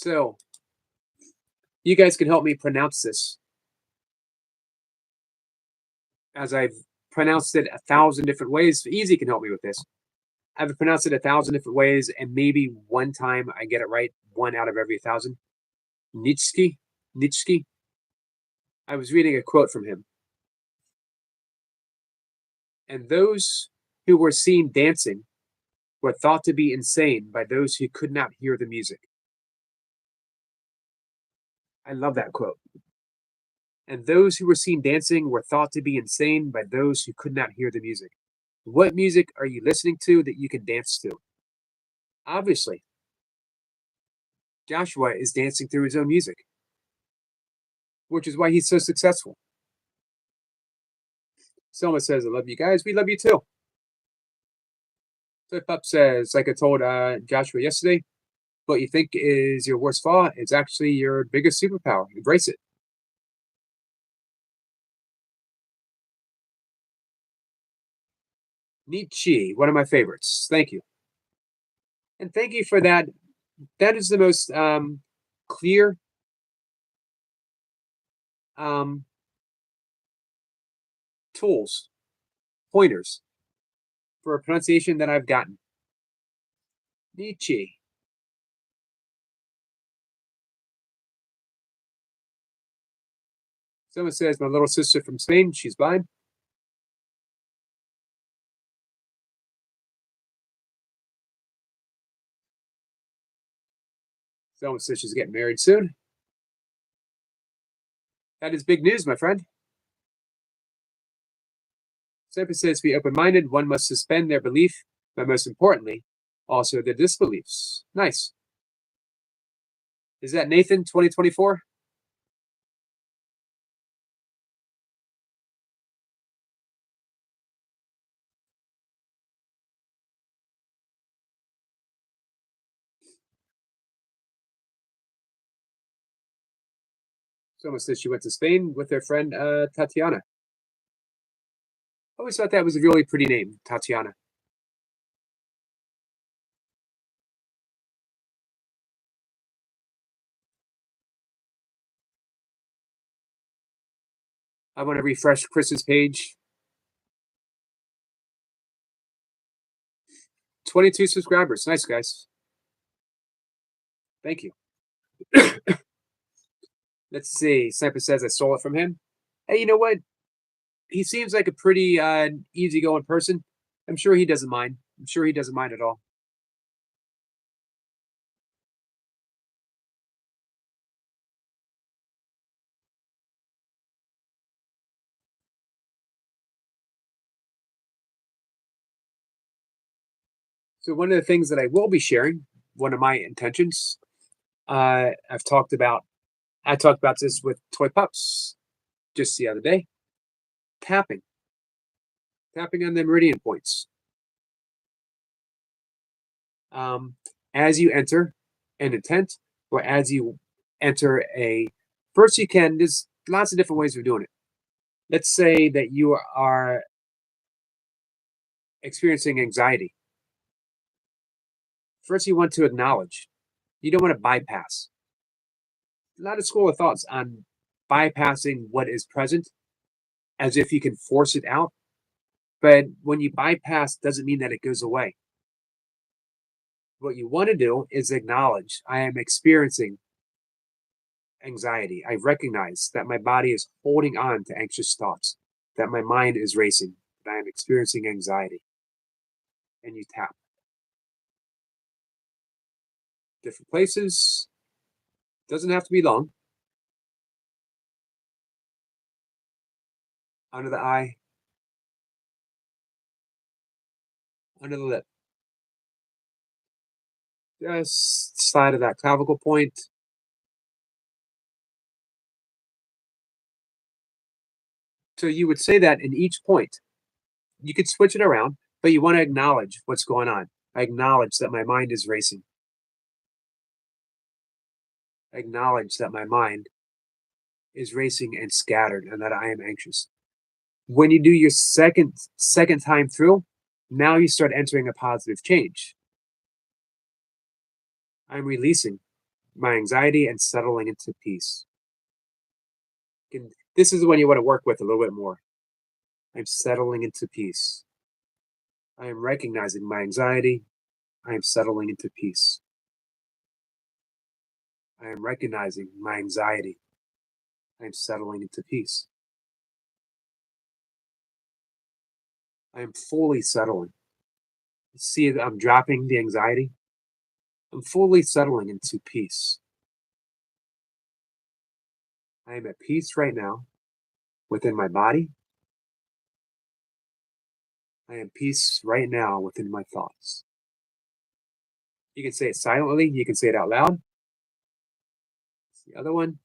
So you guys can help me pronounce this, as I've pronounced it 1,000 different ways. Easy can help me with this. I've pronounced it 1,000 different ways, and maybe one time I get it right, one out of every 1,000. Nietzsche, Nietzsche. I was reading a quote from him. And those who were seen dancing were thought to be insane by those who could not hear the music. I love that quote. And those who were seen dancing were thought to be insane by those who could not hear the music. What music are you listening to that you can dance to? Obviously, Joshua is dancing through his own music, which is why he's so successful. Selma says, I love you guys. We love you too. So Pup says, like I told Joshua yesterday, what you think is your worst flaw is actually your biggest superpower. Embrace it. Nietzsche, one of my favorites. Thank you. And thank you for that. That is the most clear tools, pointers for a pronunciation that I've gotten. Nietzsche. Someone says, my little sister from Spain, she's blind. Someone says she's getting married soon. That is big news, my friend. Someone says, be open-minded. One must suspend their belief, but most importantly, also their disbeliefs. Nice. Is that Nathan 2024? Someone says she went to Spain with her friend Tatiana. I always thought that was a really pretty name, Tatiana. I want to refresh Chris's page. 22 subscribers. Nice, guys. Thank you. Let's see. Sniper says I stole it from him. Hey, you know what? He seems like a pretty easygoing person. I'm sure he doesn't mind. I'm sure he doesn't mind at all. So one of the things that I will be sharing, one of my intentions, I've talked about. I talked about this with Toy Pups just the other day. Tapping on the meridian points. As you enter an intent, or as you enter a, first you can. There's lots of different ways of doing it. Let's say that you are experiencing anxiety. First, you want to acknowledge. You don't want to bypass. A lot of school of thoughts on bypassing what is present as if you can force it out. But when you bypass, doesn't mean that it goes away. What you want to do is acknowledge, I am experiencing anxiety. I recognize that my body is holding on to anxious thoughts, that my mind is racing, that I am experiencing anxiety. And you tap. Different places. Doesn't have to be long. Under the eye. Under the lip. Just side of that clavicle point. So you would say that in each point. You could switch it around, but you want to acknowledge what's going on. I acknowledge that my mind is racing. I acknowledge that my mind is racing and scattered and that I am anxious. When you do your second time through, now you start entering a positive change. I'm releasing my anxiety and settling into peace. This is the one you want to work with a little bit more. I'm settling into peace. I am recognizing my anxiety. I am settling into peace. I am recognizing my anxiety. I am settling into peace. I am fully settling. See that I'm dropping the anxiety. I'm fully settling into peace. I am at peace right now within my body. I am peace right now within my thoughts. You can say it silently. You can say it out loud. The other one.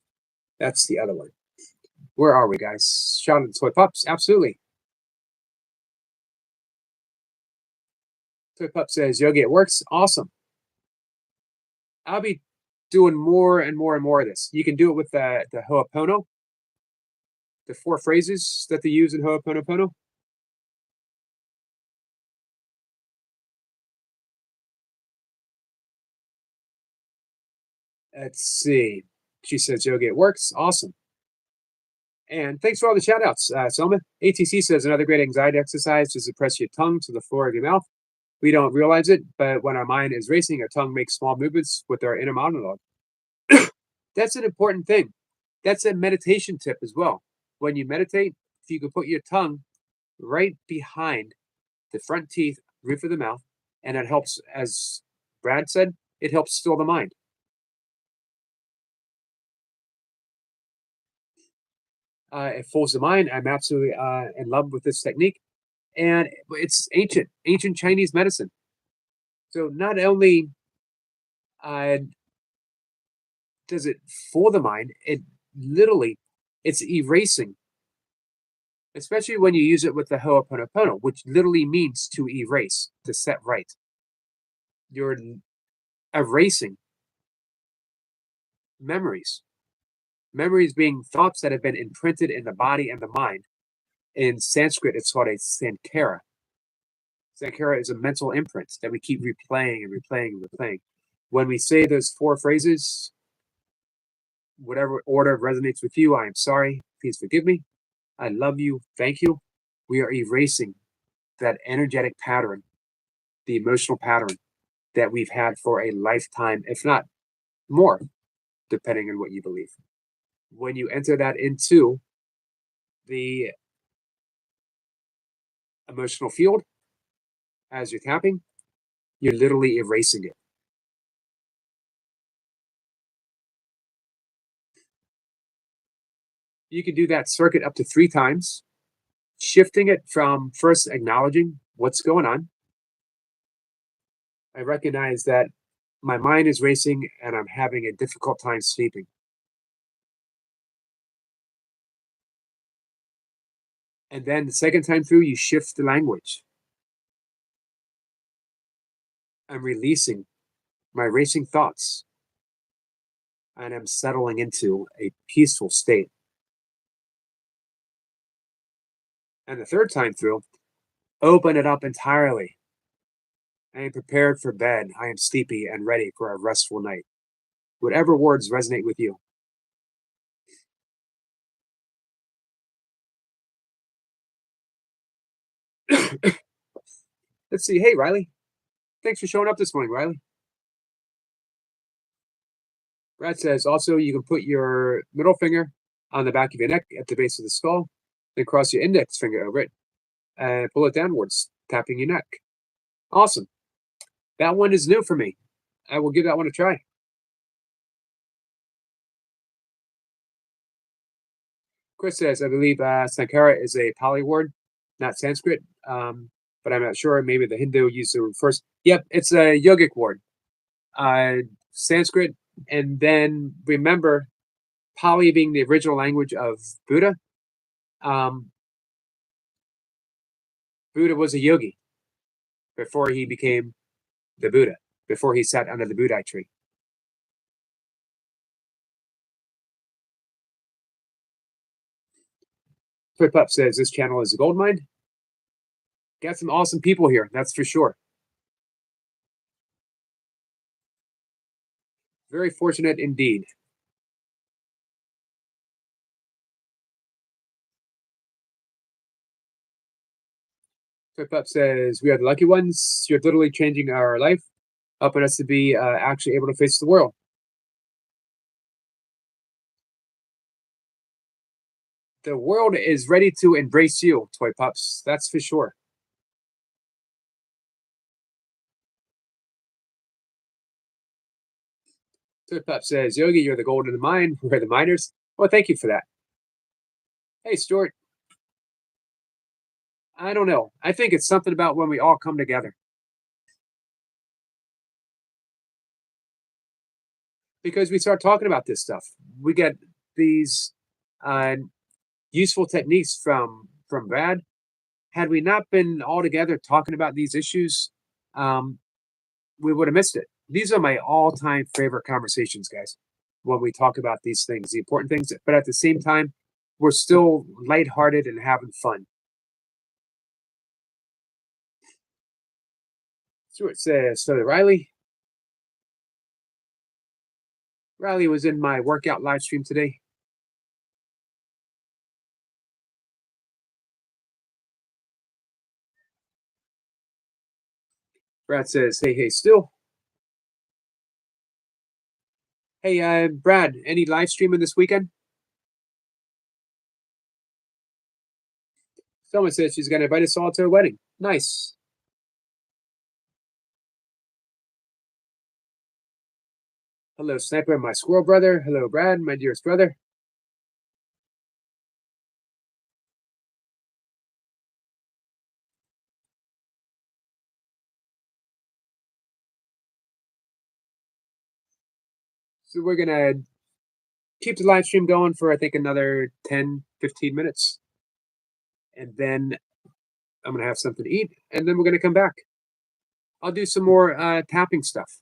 That's the other one. Where are we, guys? Shout out to Toy Pups. Absolutely. Toy Pup says, Yogi, it works. Awesome. I'll be doing more and more and more of this. You can do it with the Ho'opono, the 4 phrases that they use in Ho'oponopono. Let's see. She says, Yogi, it works. Awesome. And thanks for all the shout outs, Selma. ATC says, another great anxiety exercise is to press your tongue to the floor of your mouth. We don't realize it, but when our mind is racing, our tongue makes small movements with our inner monologue. That's an important thing. That's a meditation tip as well. When you meditate, if you can put your tongue right behind the front teeth, roof of the mouth, and it helps, as Brad said, it helps still the mind. It fools the mind. I'm absolutely in love with this technique, and it's ancient Chinese medicine. So not only uh, does it fool the mind, it literally it's erasing, especially when you use it with the Ho'oponopono, which literally means to erase, to set right. You're erasing memories. Memories being thoughts that have been imprinted in the body and the mind. In Sanskrit, it's called a sankara. Sankara is a mental imprint that we keep replaying and replaying and replaying. When we say those 4 phrases, whatever order resonates with you, I am sorry, please forgive me, I love you, thank you. We are erasing that energetic pattern, the emotional pattern that we've had for a lifetime, if not more, depending on what you believe. When you enter that into the emotional field as you're tapping, you're literally erasing it. You can do that circuit up to 3 times, shifting it from first acknowledging what's going on. I recognize that my mind is racing and I'm having a difficult time sleeping. And then the second time through, you shift the language. I'm releasing my racing thoughts and I'm settling into a peaceful state. And the third time through, open it up entirely. I am prepared for bed. I am sleepy and ready for a restful night. Whatever words resonate with you. Let's see. Hey, Riley. Thanks for showing up this morning, Riley. Brad says also you can put your middle finger on the back of your neck at the base of the skull, then cross your index finger over it and pull it downwards, tapping your neck. Awesome. That one is new for me. I will give that one a try. Chris says, I believe Sankara is a Pali word, not Sanskrit, but I'm not sure. Maybe the Hindu used the word first. Yep, it's a yogic word. Sanskrit, and then remember Pali being the original language of Buddha. Buddha was a yogi before he became the Buddha, before he sat under the Buddha tree. Flip Up says this channel is a gold mine. Got some awesome people here, that's for sure. Very fortunate indeed. Flip Up says, "We are the lucky ones. You're literally changing our life, helping us to be actually able to face the world. The world is ready to embrace you, Toy Pups. That's for sure." Toy Pup says, "Yogi, you're the gold in the mine. We're the miners." Well, thank you for that. Hey, Stuart, I don't know. I think it's something about when we all come together because we start talking about this stuff. We get these uh, useful techniques from Brad. Had we not been all together talking about these issues, um, we would have missed it. These are my all-time favorite conversations, guys. When we talk about these things, the important things, but at the same time, we're still lighthearted and having fun. Stuart says, "So Riley was in my workout live stream today." Brad says, "Hey, still. Hey, Brad, any live streaming this weekend?" Someone said she's going to invite us all to her wedding. Nice. Hello, Sniper, my squirrel brother. Hello, Brad, my dearest brother. So we're going to keep the live stream going for, I think, another 10, 15 minutes. And then I'm going to have something to eat. And then we're going to come back. I'll do some more tapping stuff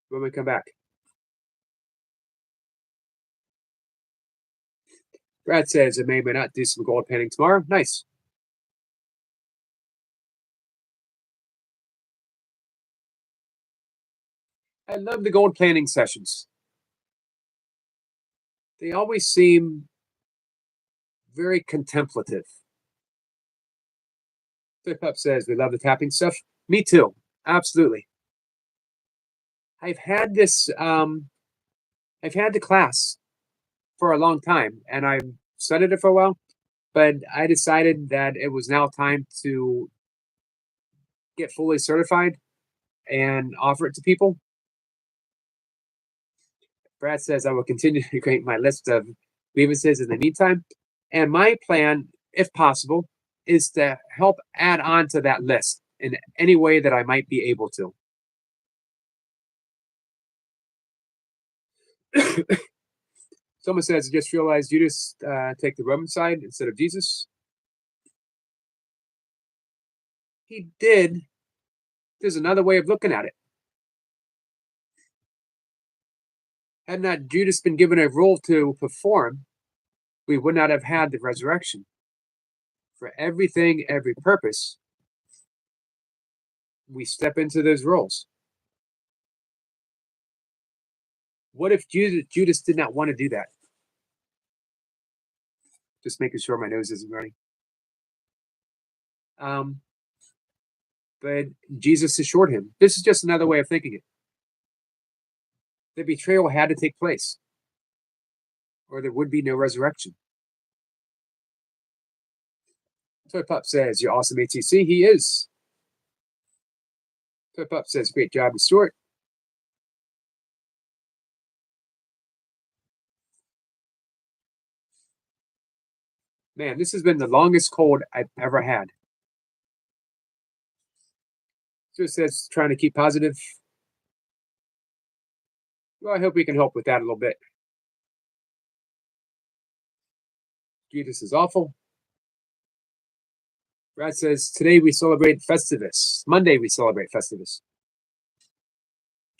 when we come back. Brad says, "I may or may not do some gold painting tomorrow." Nice. I love the gold planning sessions. They always seem very contemplative. Flip Up says, "We love the tapping stuff." Me too. Absolutely. I've had this, I've had the class for a long time and I've studied it for a while, but I decided that it was now time to get fully certified and offer it to people. Brad says, "I will continue to create my list of grievances in the meantime." And my plan, if possible, is to help add on to that list in any way that I might be able to. Someone says, "I just realized Judas take the Roman side instead of Jesus." He did. There's another way of looking at it. Had not Judas been given a role to perform, we would not have had the resurrection. For everything, every purpose, we step into those roles. What if Judas did not want to do that? Just making sure my nose isn't running. Um, but Jesus assured him. This is just another way of thinking it. The betrayal had to take place, or there would be no resurrection. Toy Pup says, "You're awesome, ATC." He is. Toy Pup says, "Great job, Stuart." Man, this has been the longest cold I've ever had. Just says, "Trying to keep positive." Well, I hope we can help with that a little bit. Jesus is awful. Brad says, "Today we celebrate Festivus. Monday we celebrate Festivus."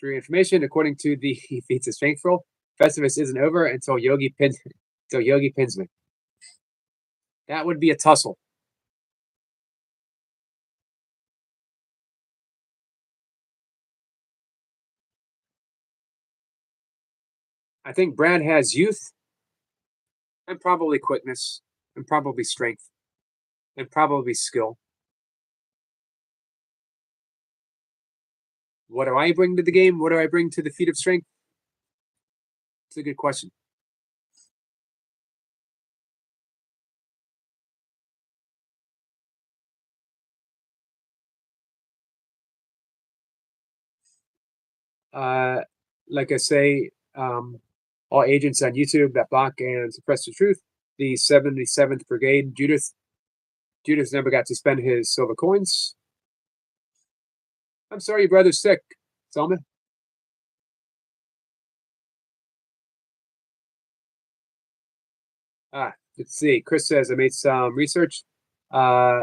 For your information, according to the Feats of Strength rule, Festivus isn't over until Yogi pins me. That would be a tussle. I think Brad has youth and probably quickness and probably strength and probably skill. What do I bring to the game? What do I bring to the feat of strength? It's a good question. Uh, like I say, all agents on YouTube that block and suppress the truth. The 77th Brigade, Judith. Judith never got to spend his silver coins. I'm sorry your brother's sick, Selma. Let's see. Chris says I made some research. Uh,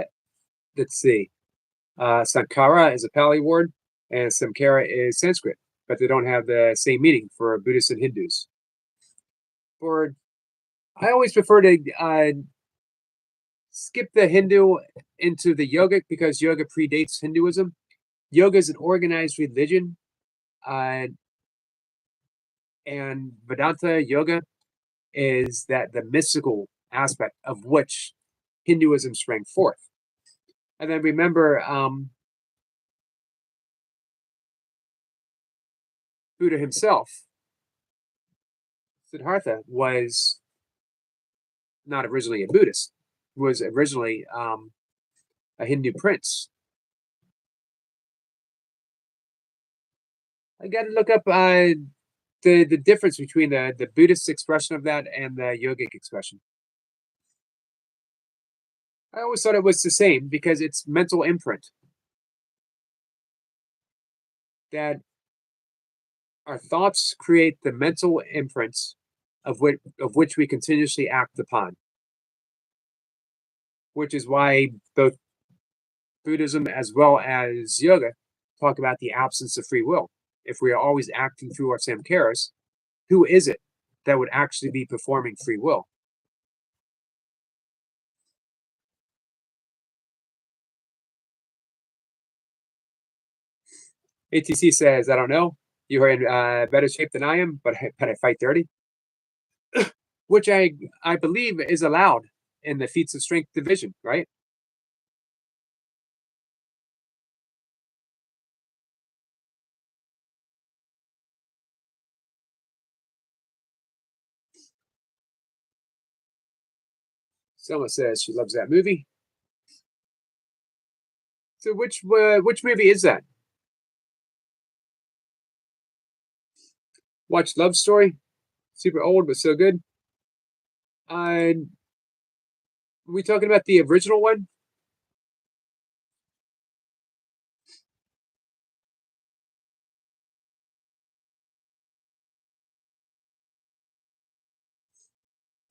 let's see. Sankara is a Pali word, and Samkara is Sanskrit, but they don't have the same meaning for Buddhists and Hindus. For I always prefer to skip the Hindu into the yogic because yoga predates Hinduism. Yoga is an organized religion, uh, and Vedanta yoga is that the mystical aspect of which Hinduism sprang forth. And then remember, Buddha himself, Siddhartha, was not originally a Buddhist, was originally a Hindu prince. I got to look up the difference between the Buddhist expression of that and the yogic expression. I always thought it was the same because it's mental imprint that our thoughts create the mental imprints of which we continuously act upon, which is why both Buddhism as well as yoga talk about the absence of free will. If we are always acting through our samskaras, who is it that would actually be performing free will? ATC says, I don't know. You are in better shape than I am, but I fight dirty, which I believe is allowed in the feats of strength division, right? Selma says she loves that movie. So which movie is that? Watch Love Story. Super old but so good. Uh, we talking about the original one?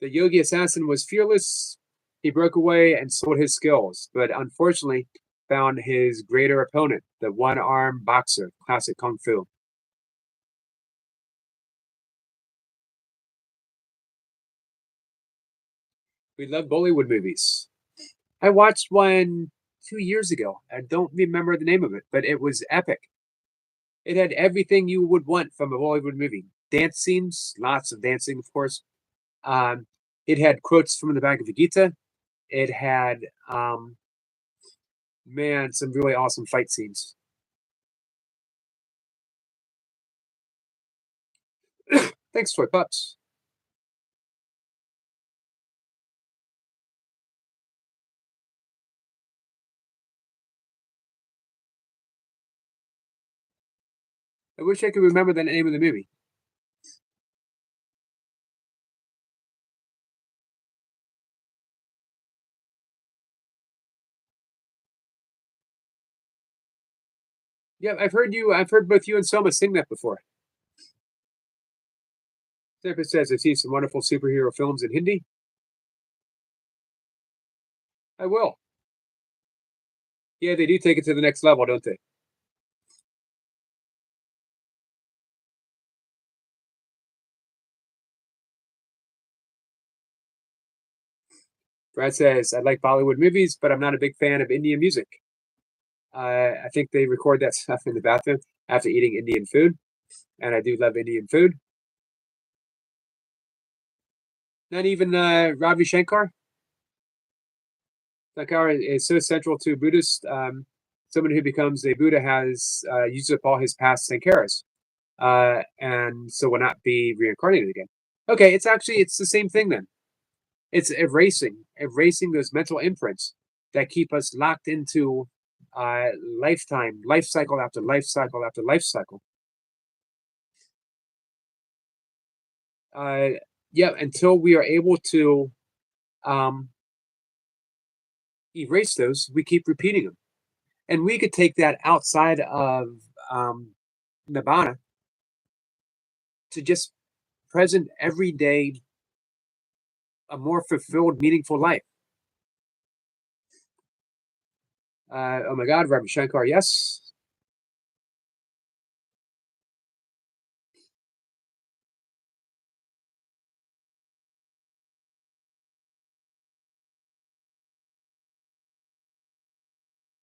The Yogi assassin was fearless. He broke away and sold his skills, but unfortunately found his greater opponent, the one-armed boxer, classic kung fu. We love Bollywood movies. I watched one 2 years ago. I don't remember the name of it, but it was epic. It had everything you would want from a Bollywood movie. Dance scenes, lots of dancing, of course. Um, it had quotes from the Bhagavad Gita. It had, man, some really awesome fight scenes. Thanks, Toy Pups. I wish I could remember the name of the movie. Yeah, I've heard both you and Selma sing that before. Therapist says I've seen some wonderful superhero films in Hindi. I will. Yeah, they do take it to the next level, don't they? Brad says I like Bollywood movies, but I'm not a big fan of Indian music. I think they record that stuff in the bathroom after eating Indian food, and I do love Indian food. Not even Ravi Shankar. Shankar is so central to Buddhist. Someone who becomes a Buddha has used up all his past sankaras, and so will not be reincarnated again. Okay, it's the same thing then. It's erasing those mental imprints that keep us locked into lifetime, life cycle after life cycle after life cycle. Uh, yeah, until we are able to um, erase those, we keep repeating them. And we could take that outside of um, Nibbana to just present everyday, a more fulfilled, meaningful life. Oh my God, Ravi Shankar, yes.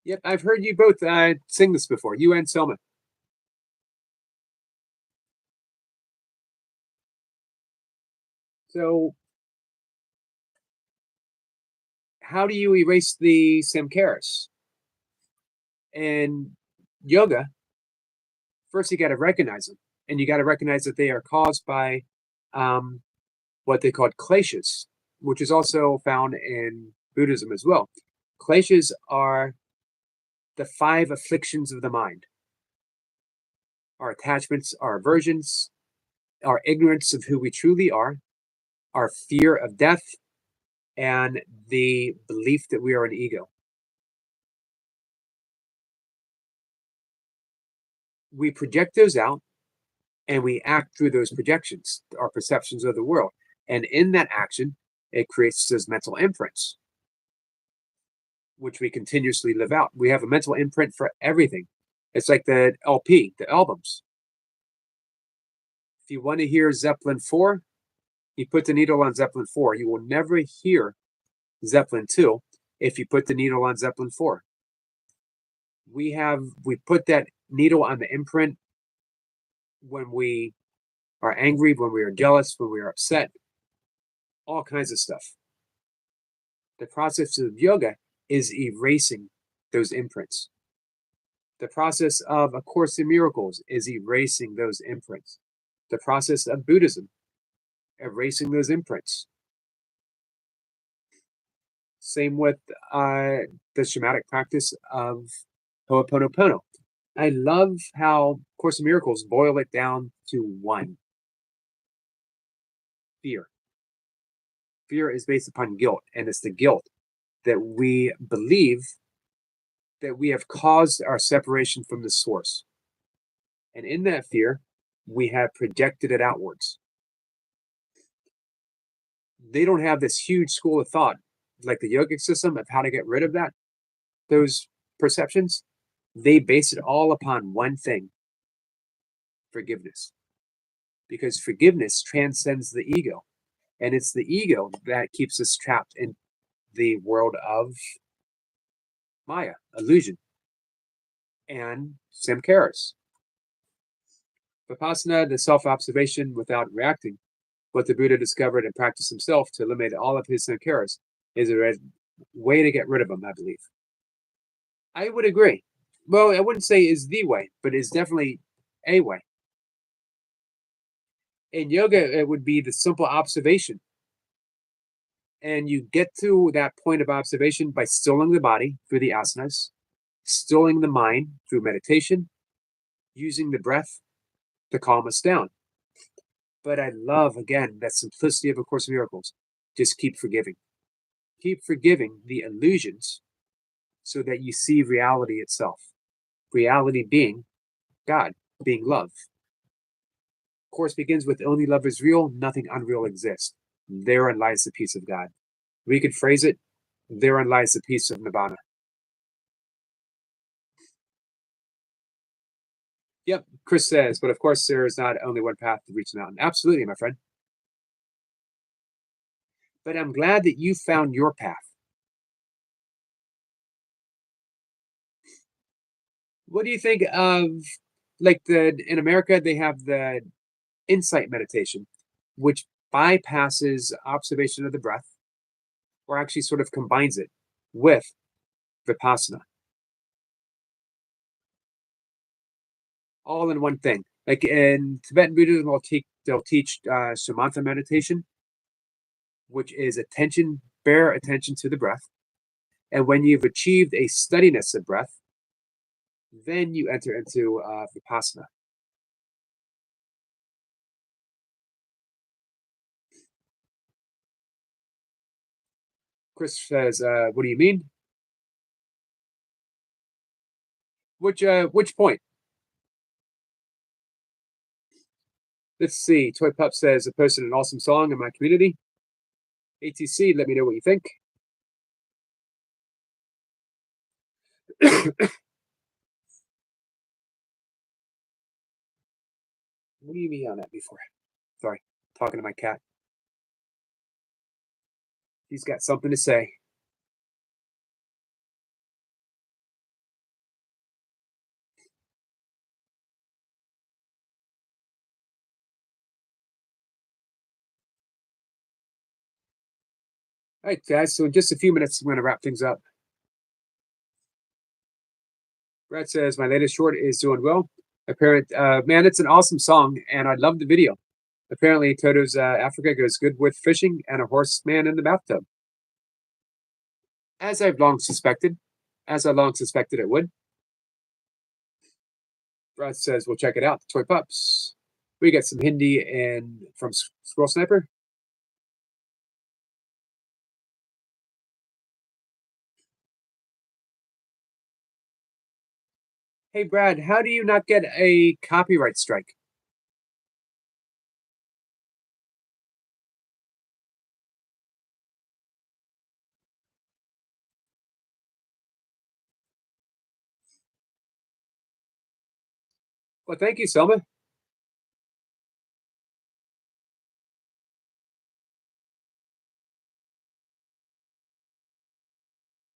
Yep, I've heard you both sing this before, you and Selma. So, how do you erase the samskaras? In yoga, first you got to recognize them, and you got to recognize that they are caused by um, what they call kleshas, which is also found in Buddhism as well. Kleshas are the five afflictions of the mind: our attachments, our aversions, our ignorance of who we truly are, our fear of death, and the belief that we are an ego. We project those out and we act through those projections, our perceptions of the world. And in that action, it creates those mental imprints, which we continuously live out. We have a mental imprint for everything. It's like the LP, the albums. If you want to hear Zeppelin 4, you put the needle on Zeppelin 4. You will never hear Zeppelin 2 if you put the needle on Zeppelin 4. We put that needle on the imprint when we are angry, when we are jealous, when we are upset, all kinds of stuff. The process of yoga is erasing those imprints. The process of A Course in Miracles is erasing those imprints. The process of Buddhism, erasing those imprints. Same with the shamanic practice of Ho'oponopono. I love how Course in Miracles boil it down to one: fear. Fear is based upon guilt, and it's the guilt that we believe that we have caused our separation from the source. And in that fear, we have projected it outwards. They don't have this huge school of thought like the yogic system of how to get rid of those perceptions. They base it all upon one thing: forgiveness. Because forgiveness transcends the ego. And it's the ego that keeps us trapped in the world of Maya, illusion, and samskaras. Vipassana, the self observation without reacting, what the Buddha discovered and practiced himself to eliminate all of his sankharas, is a way to get rid of them, I believe. I would agree. Well, I wouldn't say is the way, but is definitely a way. In yoga, it would be the simple observation. And you get to that point of observation by stilling the body through the asanas, stilling the mind through meditation, using the breath to calm us down. But I love, again, that simplicity of A Course in Miracles. Just keep forgiving. Keep forgiving the illusions so that you see reality itself. Reality being God, being love. Course begins with only love is real, nothing unreal exists. Therein lies the peace of God. We could phrase it, therein lies the peace of Nibbana. Yep, Chris says, but of course there is not only one path to reach the mountain. Absolutely, my friend. But I'm glad that you found your path. What do you think of, like, the in America they have the insight meditation, which bypasses observation of the breath, or actually sort of combines it with vipassana, all in one thing. Like in Tibetan Buddhism, they'll teach shamatha meditation, which is attention, bare attention to the breath. And when you've achieved a steadiness of breath, then you enter into vipassana. Chris says, "What do you mean? Which point?" Let's see. Toy Pup says, "I posted an awesome song in my community." ATC, let me know what you think. What do you mean on that before? Sorry, talking to my cat. He's got something to say. All right, guys. So in just a few minutes, I'm going to wrap things up. Brad says my latest short is doing well. Man, it's an awesome song, and I love the video. Apparently, Toto's Africa goes good with fishing and a horseman in the bathtub, as I've long suspected, as I long suspected it would. Brad says we'll check it out. Toy Pups. We get some Hindi and from Squirrel Sniper. Hey, Brad, how do you not get a copyright strike? Well, thank you, Selma.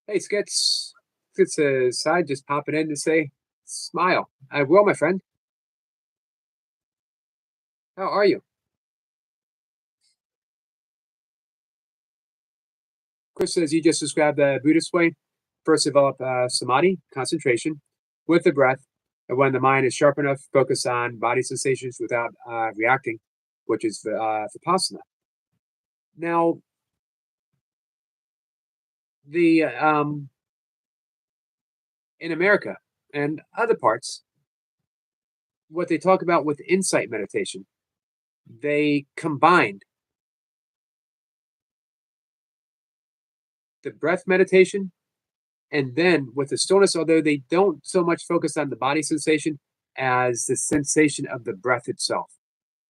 Hey, Skits. Skits aside, just popping in to say, smile. I will, my friend. How are you? Chris says you just described the Buddhist way. First, develop samadhi, concentration, with the breath. And when the mind is sharp enough, focus on body sensations without reacting, which is vipassana. Now, the in America and other parts, what they talk about with insight meditation, they combined the breath meditation and then with the stillness, although they don't so much focus on the body sensation as the sensation of the breath itself,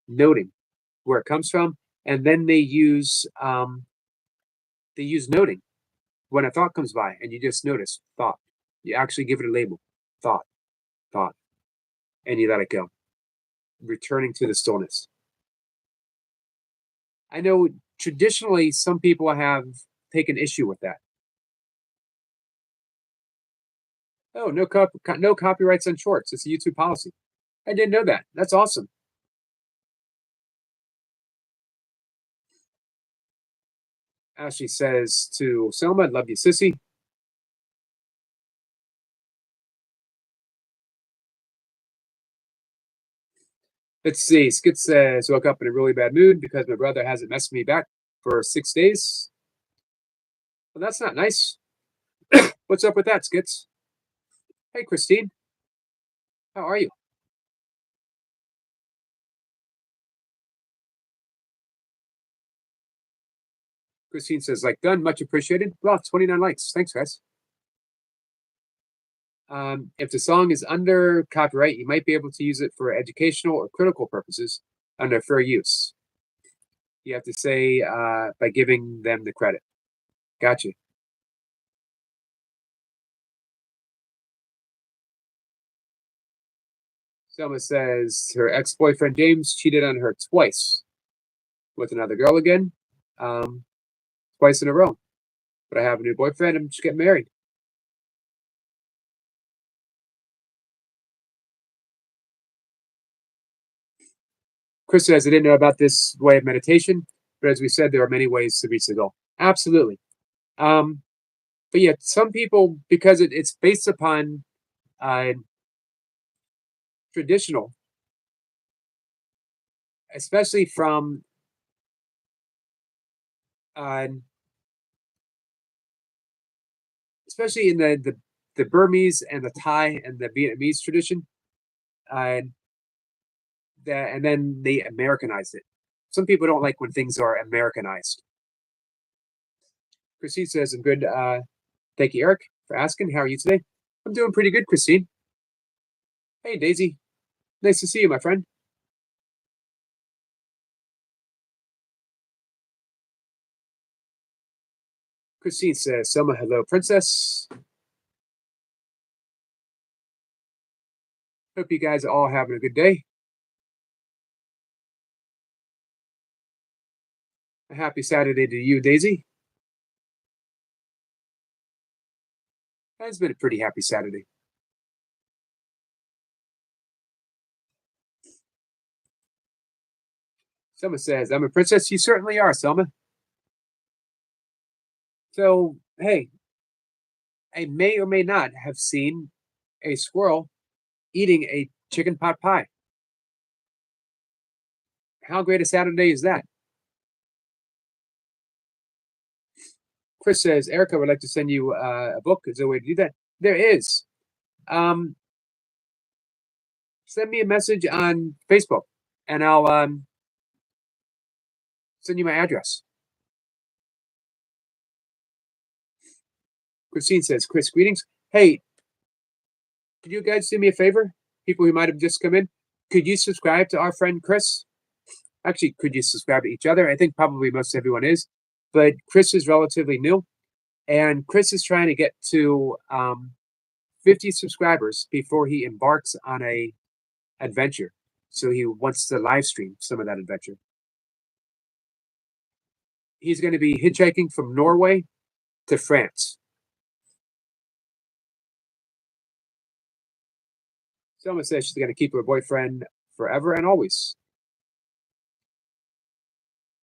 noting where it comes from, and then they use noting when a thought comes by, and you just notice thought. You actually give it a label, thought, thought, and you let it go, returning to the stillness. I know traditionally some people have taken issue with that. Oh, no copyrights on shorts. It's a YouTube policy. I didn't know that. That's awesome. Ashley says to Selma, "Love you, sissy." Let's see. Skit says, "Woke up in a really bad mood because my brother hasn't messaged me back for 6 days." Well, that's not nice. What's up with that, Skits? Hey, Christine. How are you? Christine says, like done, much appreciated. Well, 29 likes. Thanks, guys. If the song is under copyright, you might be able to use it for educational or critical purposes under fair use. You have to say by giving them the credit. Gotcha. Selma says her ex-boyfriend James cheated on her twice with another girl again, um, twice in a row. But I have a new boyfriend. I'm just getting married. Chris says I didn't know about this way of meditation. But as we said, there are many ways to reach the goal. Absolutely. Um, but yeah, some people, because it's based upon uh, traditional, especially from uh, especially in the Burmese and the Thai and the Vietnamese tradition, uh, and then they Americanized it. Some people don't like when things are Americanized. Christine says, "I'm good. Thank you, Eric, for asking. How are you today?" I'm doing pretty good, Christine. Hey, Daisy. Nice to see you, my friend. Christine says, "Selma, hello, princess. Hope you guys are all having a good day. A happy Saturday to you, Daisy. It's been a pretty happy Saturday." Selma says, "I'm a princess. You certainly are, Selma. So, hey, I may or may not have seen a squirrel eating a chicken pot pie. How great a Saturday is that?" Chris says, "Erica would like to send you a book. Is there a way to do that?" There is. Um, Send me a message on Facebook and I'll send you my address. Christine says, "Chris, greetings. Hey, could you guys do me a favor? People who might have just come in, could you subscribe to our friend Chris? Actually, could you subscribe to each other? I think probably most everyone is, but Chris is relatively new, and Chris is trying to get to 50 subscribers before he embarks on a adventure. So he wants to live stream some of that adventure. He's going to be hitchhiking from Norway to France. Selma says she's going to keep her boyfriend forever and always.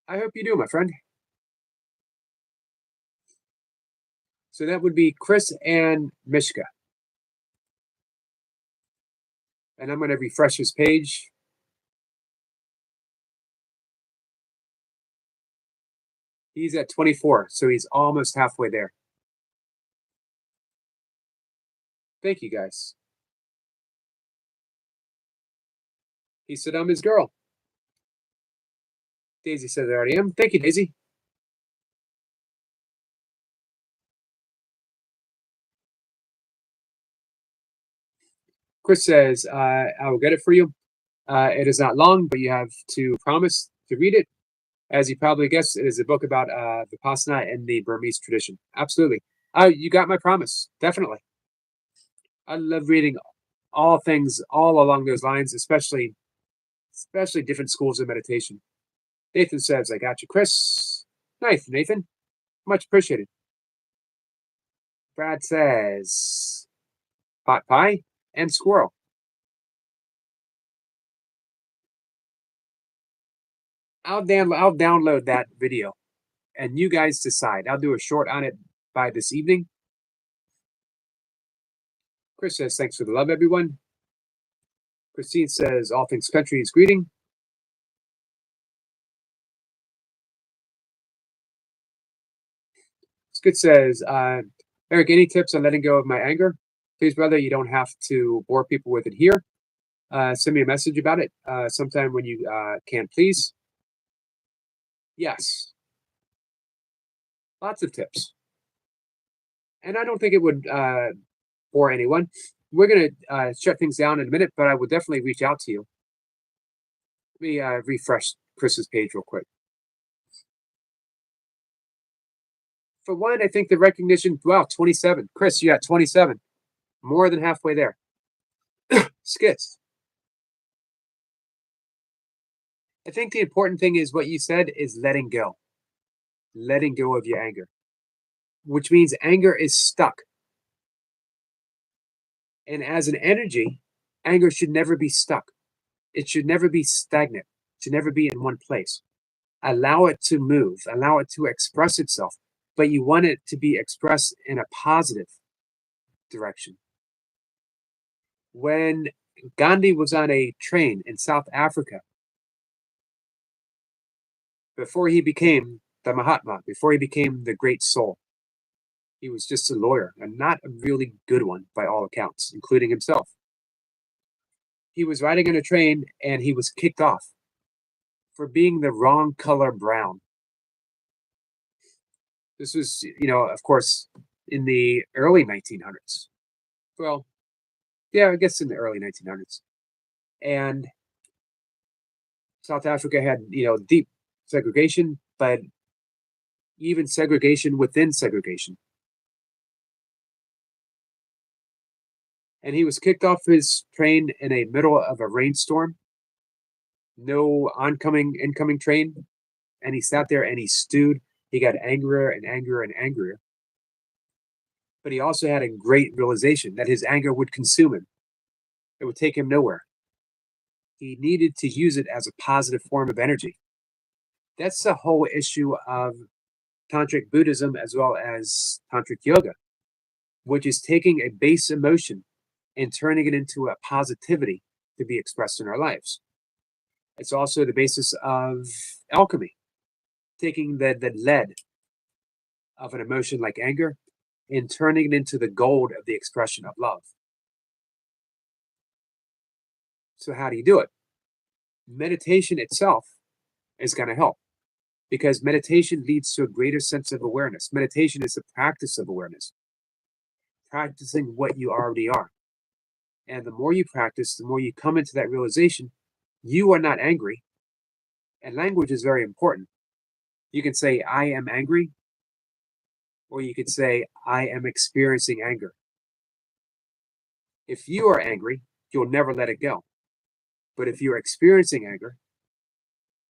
I hope you do, my friend. So that would be Chris and Mishka. And I'm going to refresh his page. He's at 24, so he's almost halfway there. Thank you, guys. He said, "I'm his girl." Daisy said, "I already am." Thank you, Daisy. Chris says, "I will get it for you. It is not long, but you have to promise to read it. As you probably guessed, it is a book about Vipassana and the Burmese tradition." Absolutely. You got my promise. Definitely. I love reading all things all along those lines, especially different schools of meditation. Nathan says, "I got you, Chris." Nice, Nathan. Much appreciated. Brad says, "Pot pie and squirrel." I'll download that video and you guys decide. I'll do a short on it by this evening. Chris says, "Thanks for the love, everyone." Christine says, "All things country is greeting." Skid says, "Eric, any tips on letting go of my anger? Please, brother, you don't have to bore people with it here. Send me a message about it sometime when you can, please." Yes, lots of tips. And I don't think it would bore anyone. We're going to shut things down in a minute, but I will definitely reach out to you. Let me refresh Chris's page real quick. For one, I think the recognition, wow, 27. Chris, you got 27. More than halfway there. Skits. I think the important thing is what you said is letting go. Letting go of your anger, which means anger is stuck. And as an energy, anger should never be stuck. It should never be stagnant. It should never be in one place. Allow it to move, allow it to express itself, but you want it to be expressed in a positive direction. When Gandhi was on a train in South Africa, before he became the Mahatma, before he became the great soul, he was just a lawyer, and not a really good one by all accounts, including himself. He was riding on a train and he was kicked off for being the wrong color brown. This was, of course, in the early 1900s. Well, yeah, I guess in the early 1900s. And South Africa had, deep segregation, but even segregation within segregation. And he was kicked off his train in the middle of a rainstorm, no incoming train. And he sat there and he stewed. He got angrier and angrier and angrier. But he also had a great realization that his anger would consume him. It would take him nowhere. He needed to use it as a positive form of energy. That's the whole issue of Tantric Buddhism as well as Tantric Yoga, which is taking a base emotion and turning it into a positivity to be expressed in our lives. It's also the basis of alchemy, taking the lead of an emotion like anger and turning it into the gold of the expression of love. So how do you do it? Meditation itself is going to help, because meditation leads to a greater sense of awareness. Meditation is the practice of awareness, practicing what you already are. And the more you practice, the more you come into that realization, you are not angry. And language is very important. You can say, I am angry, or you could say, I am experiencing anger. If you are angry, you'll never let it go. But if you're experiencing anger,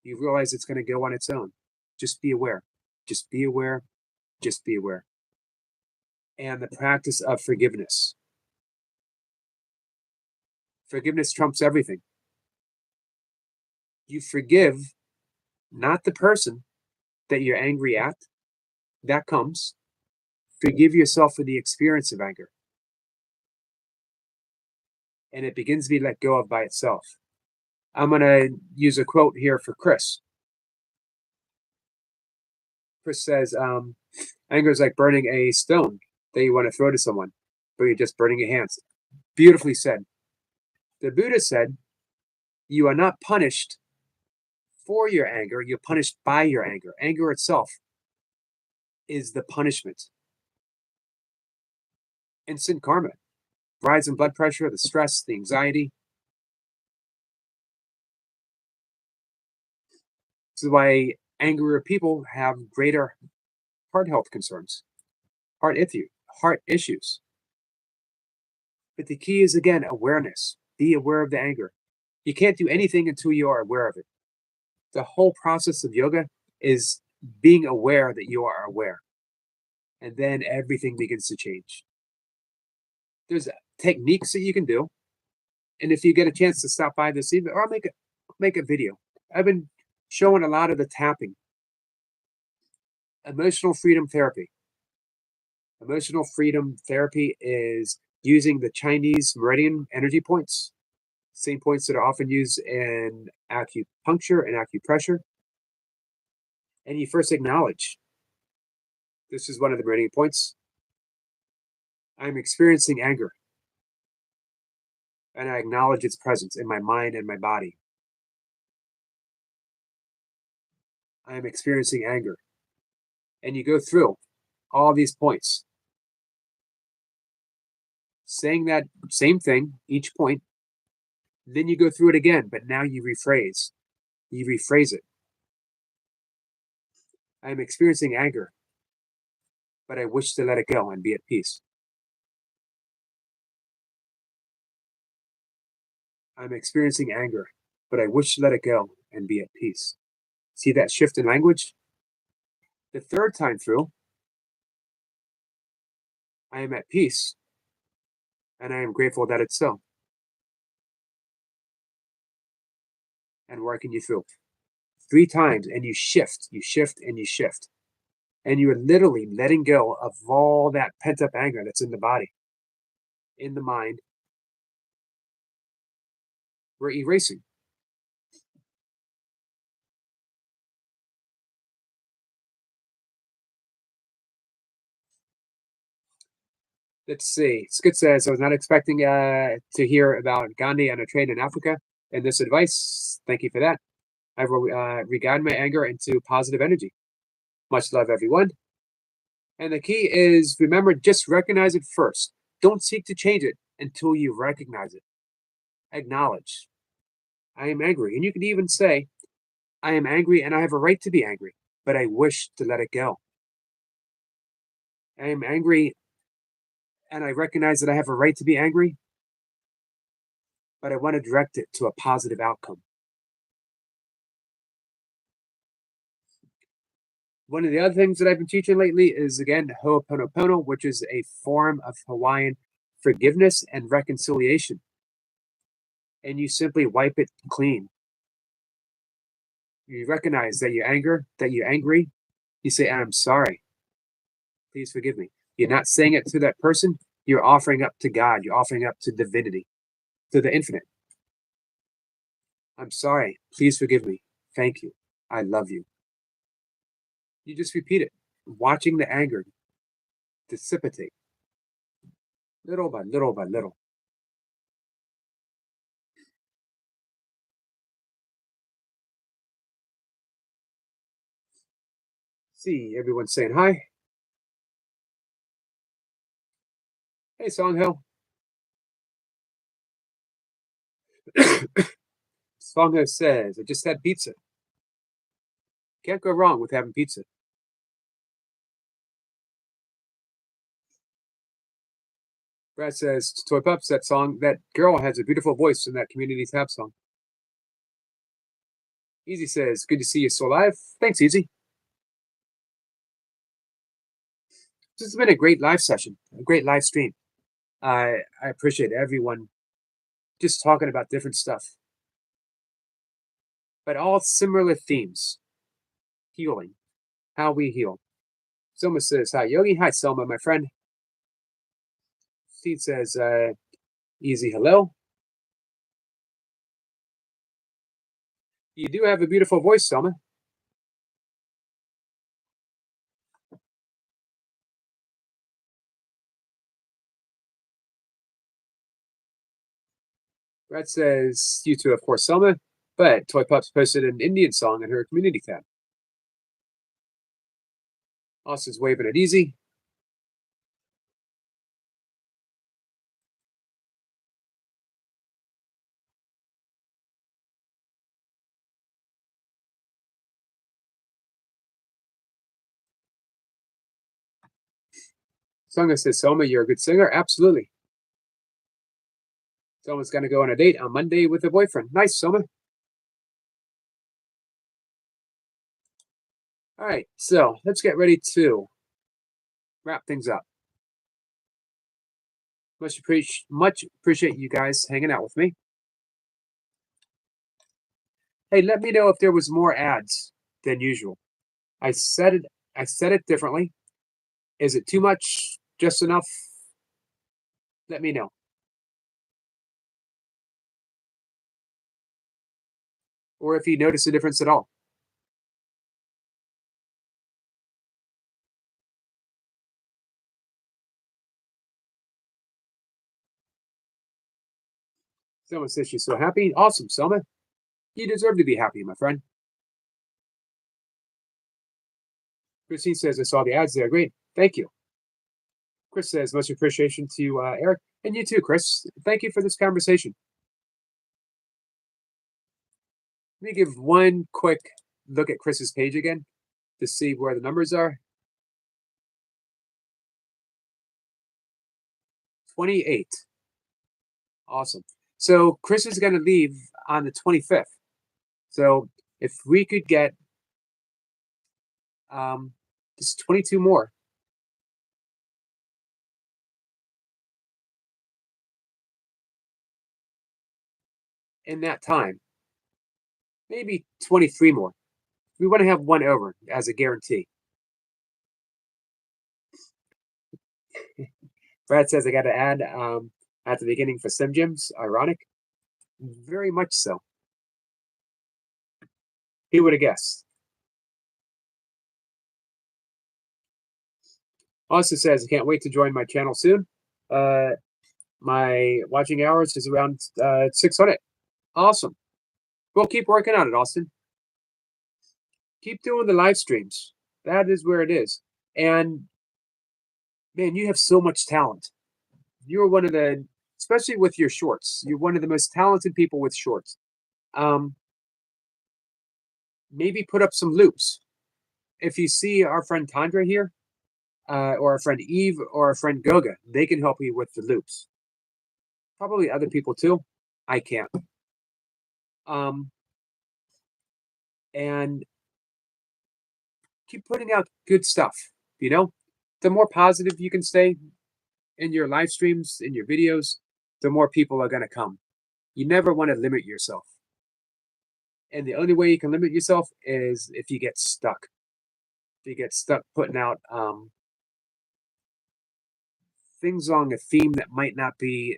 you realize it's going to go on its own. Just be aware. Just be aware. Just be aware. And the practice of forgiveness. Forgiveness trumps everything. You forgive not the person that you're angry at. That comes. Forgive yourself for the experience of anger. And it begins to be let go of by itself. I'm going to use a quote here for Chris. Chris says, anger is like burning a stone that you want to throw to someone, but you're just burning your hands. Beautifully said. The Buddha said, you are not punished for your anger, you're punished by your anger. Anger itself is the punishment. Instant karma. Rise in blood pressure, the stress, the anxiety. This is why angrier people have greater heart health concerns, heart issues. But the key is, again, awareness. Be aware of the anger. You can't do anything until you are aware of it. The whole process of yoga is being aware that you are aware. And then everything begins to change. There's techniques that you can do. And if you get a chance to stop by this evening, or I'll make a video. I've been showing a lot of the tapping. Emotional freedom therapy. Emotional freedom therapy is using the Chinese meridian energy points, same points that are often used in acupuncture and acupressure. And you first acknowledge, this is one of the meridian points. I'm experiencing anger. And I acknowledge its presence in my mind and my body. I am experiencing anger. And you go through all these points, saying that same thing, each point. Then you go through it again, but now you rephrase. You rephrase it. I am experiencing anger, but I wish to let it go and be at peace. I'm experiencing anger, but I wish to let it go and be at peace. See that shift in language? The third time through, I am at peace, and I am grateful that it's so. And working you through. 3 times and you shift and you shift. And you are literally letting go of all that pent up anger that's in the body, in the mind. We're erasing. Let's see. Skid says, I was not expecting to hear about Gandhi on a train in Africa and this advice. Thank you for that. I will reguide my anger into positive energy. Much love, everyone. And the key is remember, just recognize it first. Don't seek to change it until you recognize it. Acknowledge, I am angry. And you can even say, I am angry and I have a right to be angry, but I wish to let it go. I am angry and I recognize that I have a right to be angry, but I want to direct it to a positive outcome. One of the other things that I've been teaching lately is again Ho'oponopono, which is a form of Hawaiian forgiveness and reconciliation. And you simply wipe it clean. You recognize that you're angry. You say, I'm sorry. Please forgive me. You're not saying it to that person. You're offering up to God. You're offering up to divinity, to the infinite. I'm sorry. Please forgive me. Thank you. I love you. You just repeat it, watching the anger dissipate little by little by little. See everyone saying hi. Hey, Songhill. Songhill says, I just had pizza. Can't go wrong with having pizza. Brad says, Toy Pups, that girl has a beautiful voice in that community tab song. Easy says, good to see you so live. Thanks, Easy. This has been a great live session, a great live stream. I appreciate everyone just talking about different stuff, but all similar themes. Healing, how we heal. Selma says, hi, Yogi. Hi, Selma, my friend. Steve says, easy hello. You do have a beautiful voice, Selma. Brad says, you too, of course, Selma. But Toy Pups posted an Indian song in her community tab. Austin's waving it easy. Songa says, Selma, you're a good singer. Absolutely. Selma's going to go on a date on Monday with a boyfriend. Nice, Selma. All right, so let's get ready to wrap things up. Much appreciate you guys hanging out with me. Hey, let me know if there was more ads than usual. I said it differently. Is it too much? Just enough? Let me know. Or if you notice a difference at all. Selma says she's so happy. Awesome, Selma. You deserve to be happy, my friend. Christine says, I saw the ads. They're great. Thank you. Chris says, much appreciation to Eric. And you too, Chris. Thank you for this conversation. Let me give one quick look at Chris's page again to see where the numbers are. 28. Awesome. So Chris is going to leave on the 25th. So if we could get just 22 more. In that time, maybe 23 more. We want to have one over as a guarantee. Brad says I got to add at the beginning for Sim Gyms. Ironic. Very much so. He would have guessed. Also says, I can't wait to join my channel soon. My watching hours is around 600. Awesome. We'll keep working on it, Austin. Keep doing the live streams. That is where it is. And man, you have so much talent. You're one of the, especially with your shorts, you're one of the most talented people with shorts. Maybe put up some loops. If you see our friend Tandra here, or our friend Eve, or our friend Goga, they can help you with the loops. Probably other people too. I can't. And keep putting out good stuff. You know, the more positive you can stay in your live streams, in your videos, the more people are going to come. You never want to limit yourself. And the only way you can limit yourself is if you get stuck. If you get stuck putting out things on a theme that might not be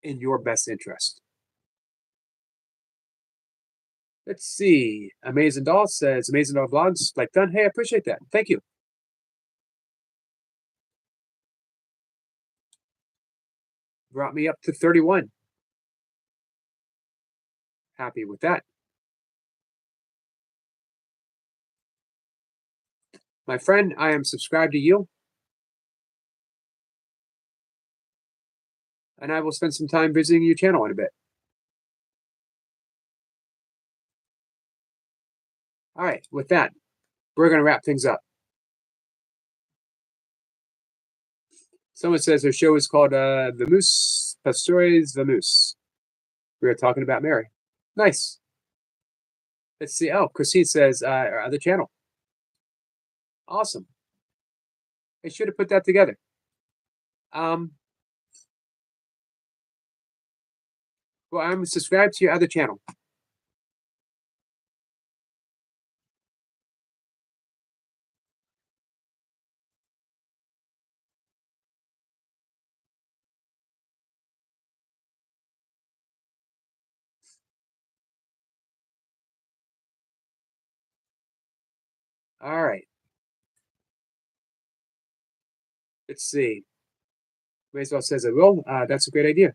in your best interest. Let's see. Amazing Doll says, Amazing Doll Vlogs, like done. Hey, I appreciate that. Thank you. Brought me up to 31. Happy with that. My friend, I am subscribed to you. And I will spend some time visiting your channel in a bit. All right, with that, we're going to wrap things up. Someone says their show is called Vamos Pastores Vamos. We are talking about Mary. Nice. Let's see. Oh, Christine says our other channel. Awesome. I should have put that together. Well, I'm subscribed to your other channel. All right. Let's see. Mayswell says I will. That's a great idea.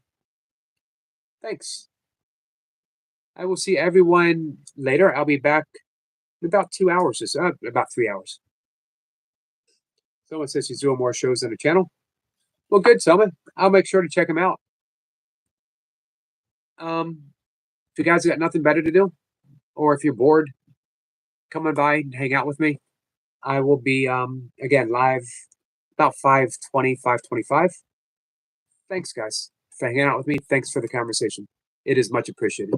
Thanks. I will see everyone later. I'll be back in about 2 hours or so, about 3 hours. Someone says she's doing more shows on the channel. Well, good, Selma. I'll make sure to check them out. If you guys got nothing better to do, or if you're bored, come on by and hang out with me. I will be again live about 5:20, 5:25. Thanks, guys, for hanging out with me. Thanks for the conversation. It is much appreciated.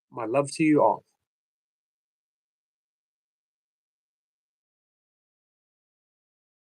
My love to you all.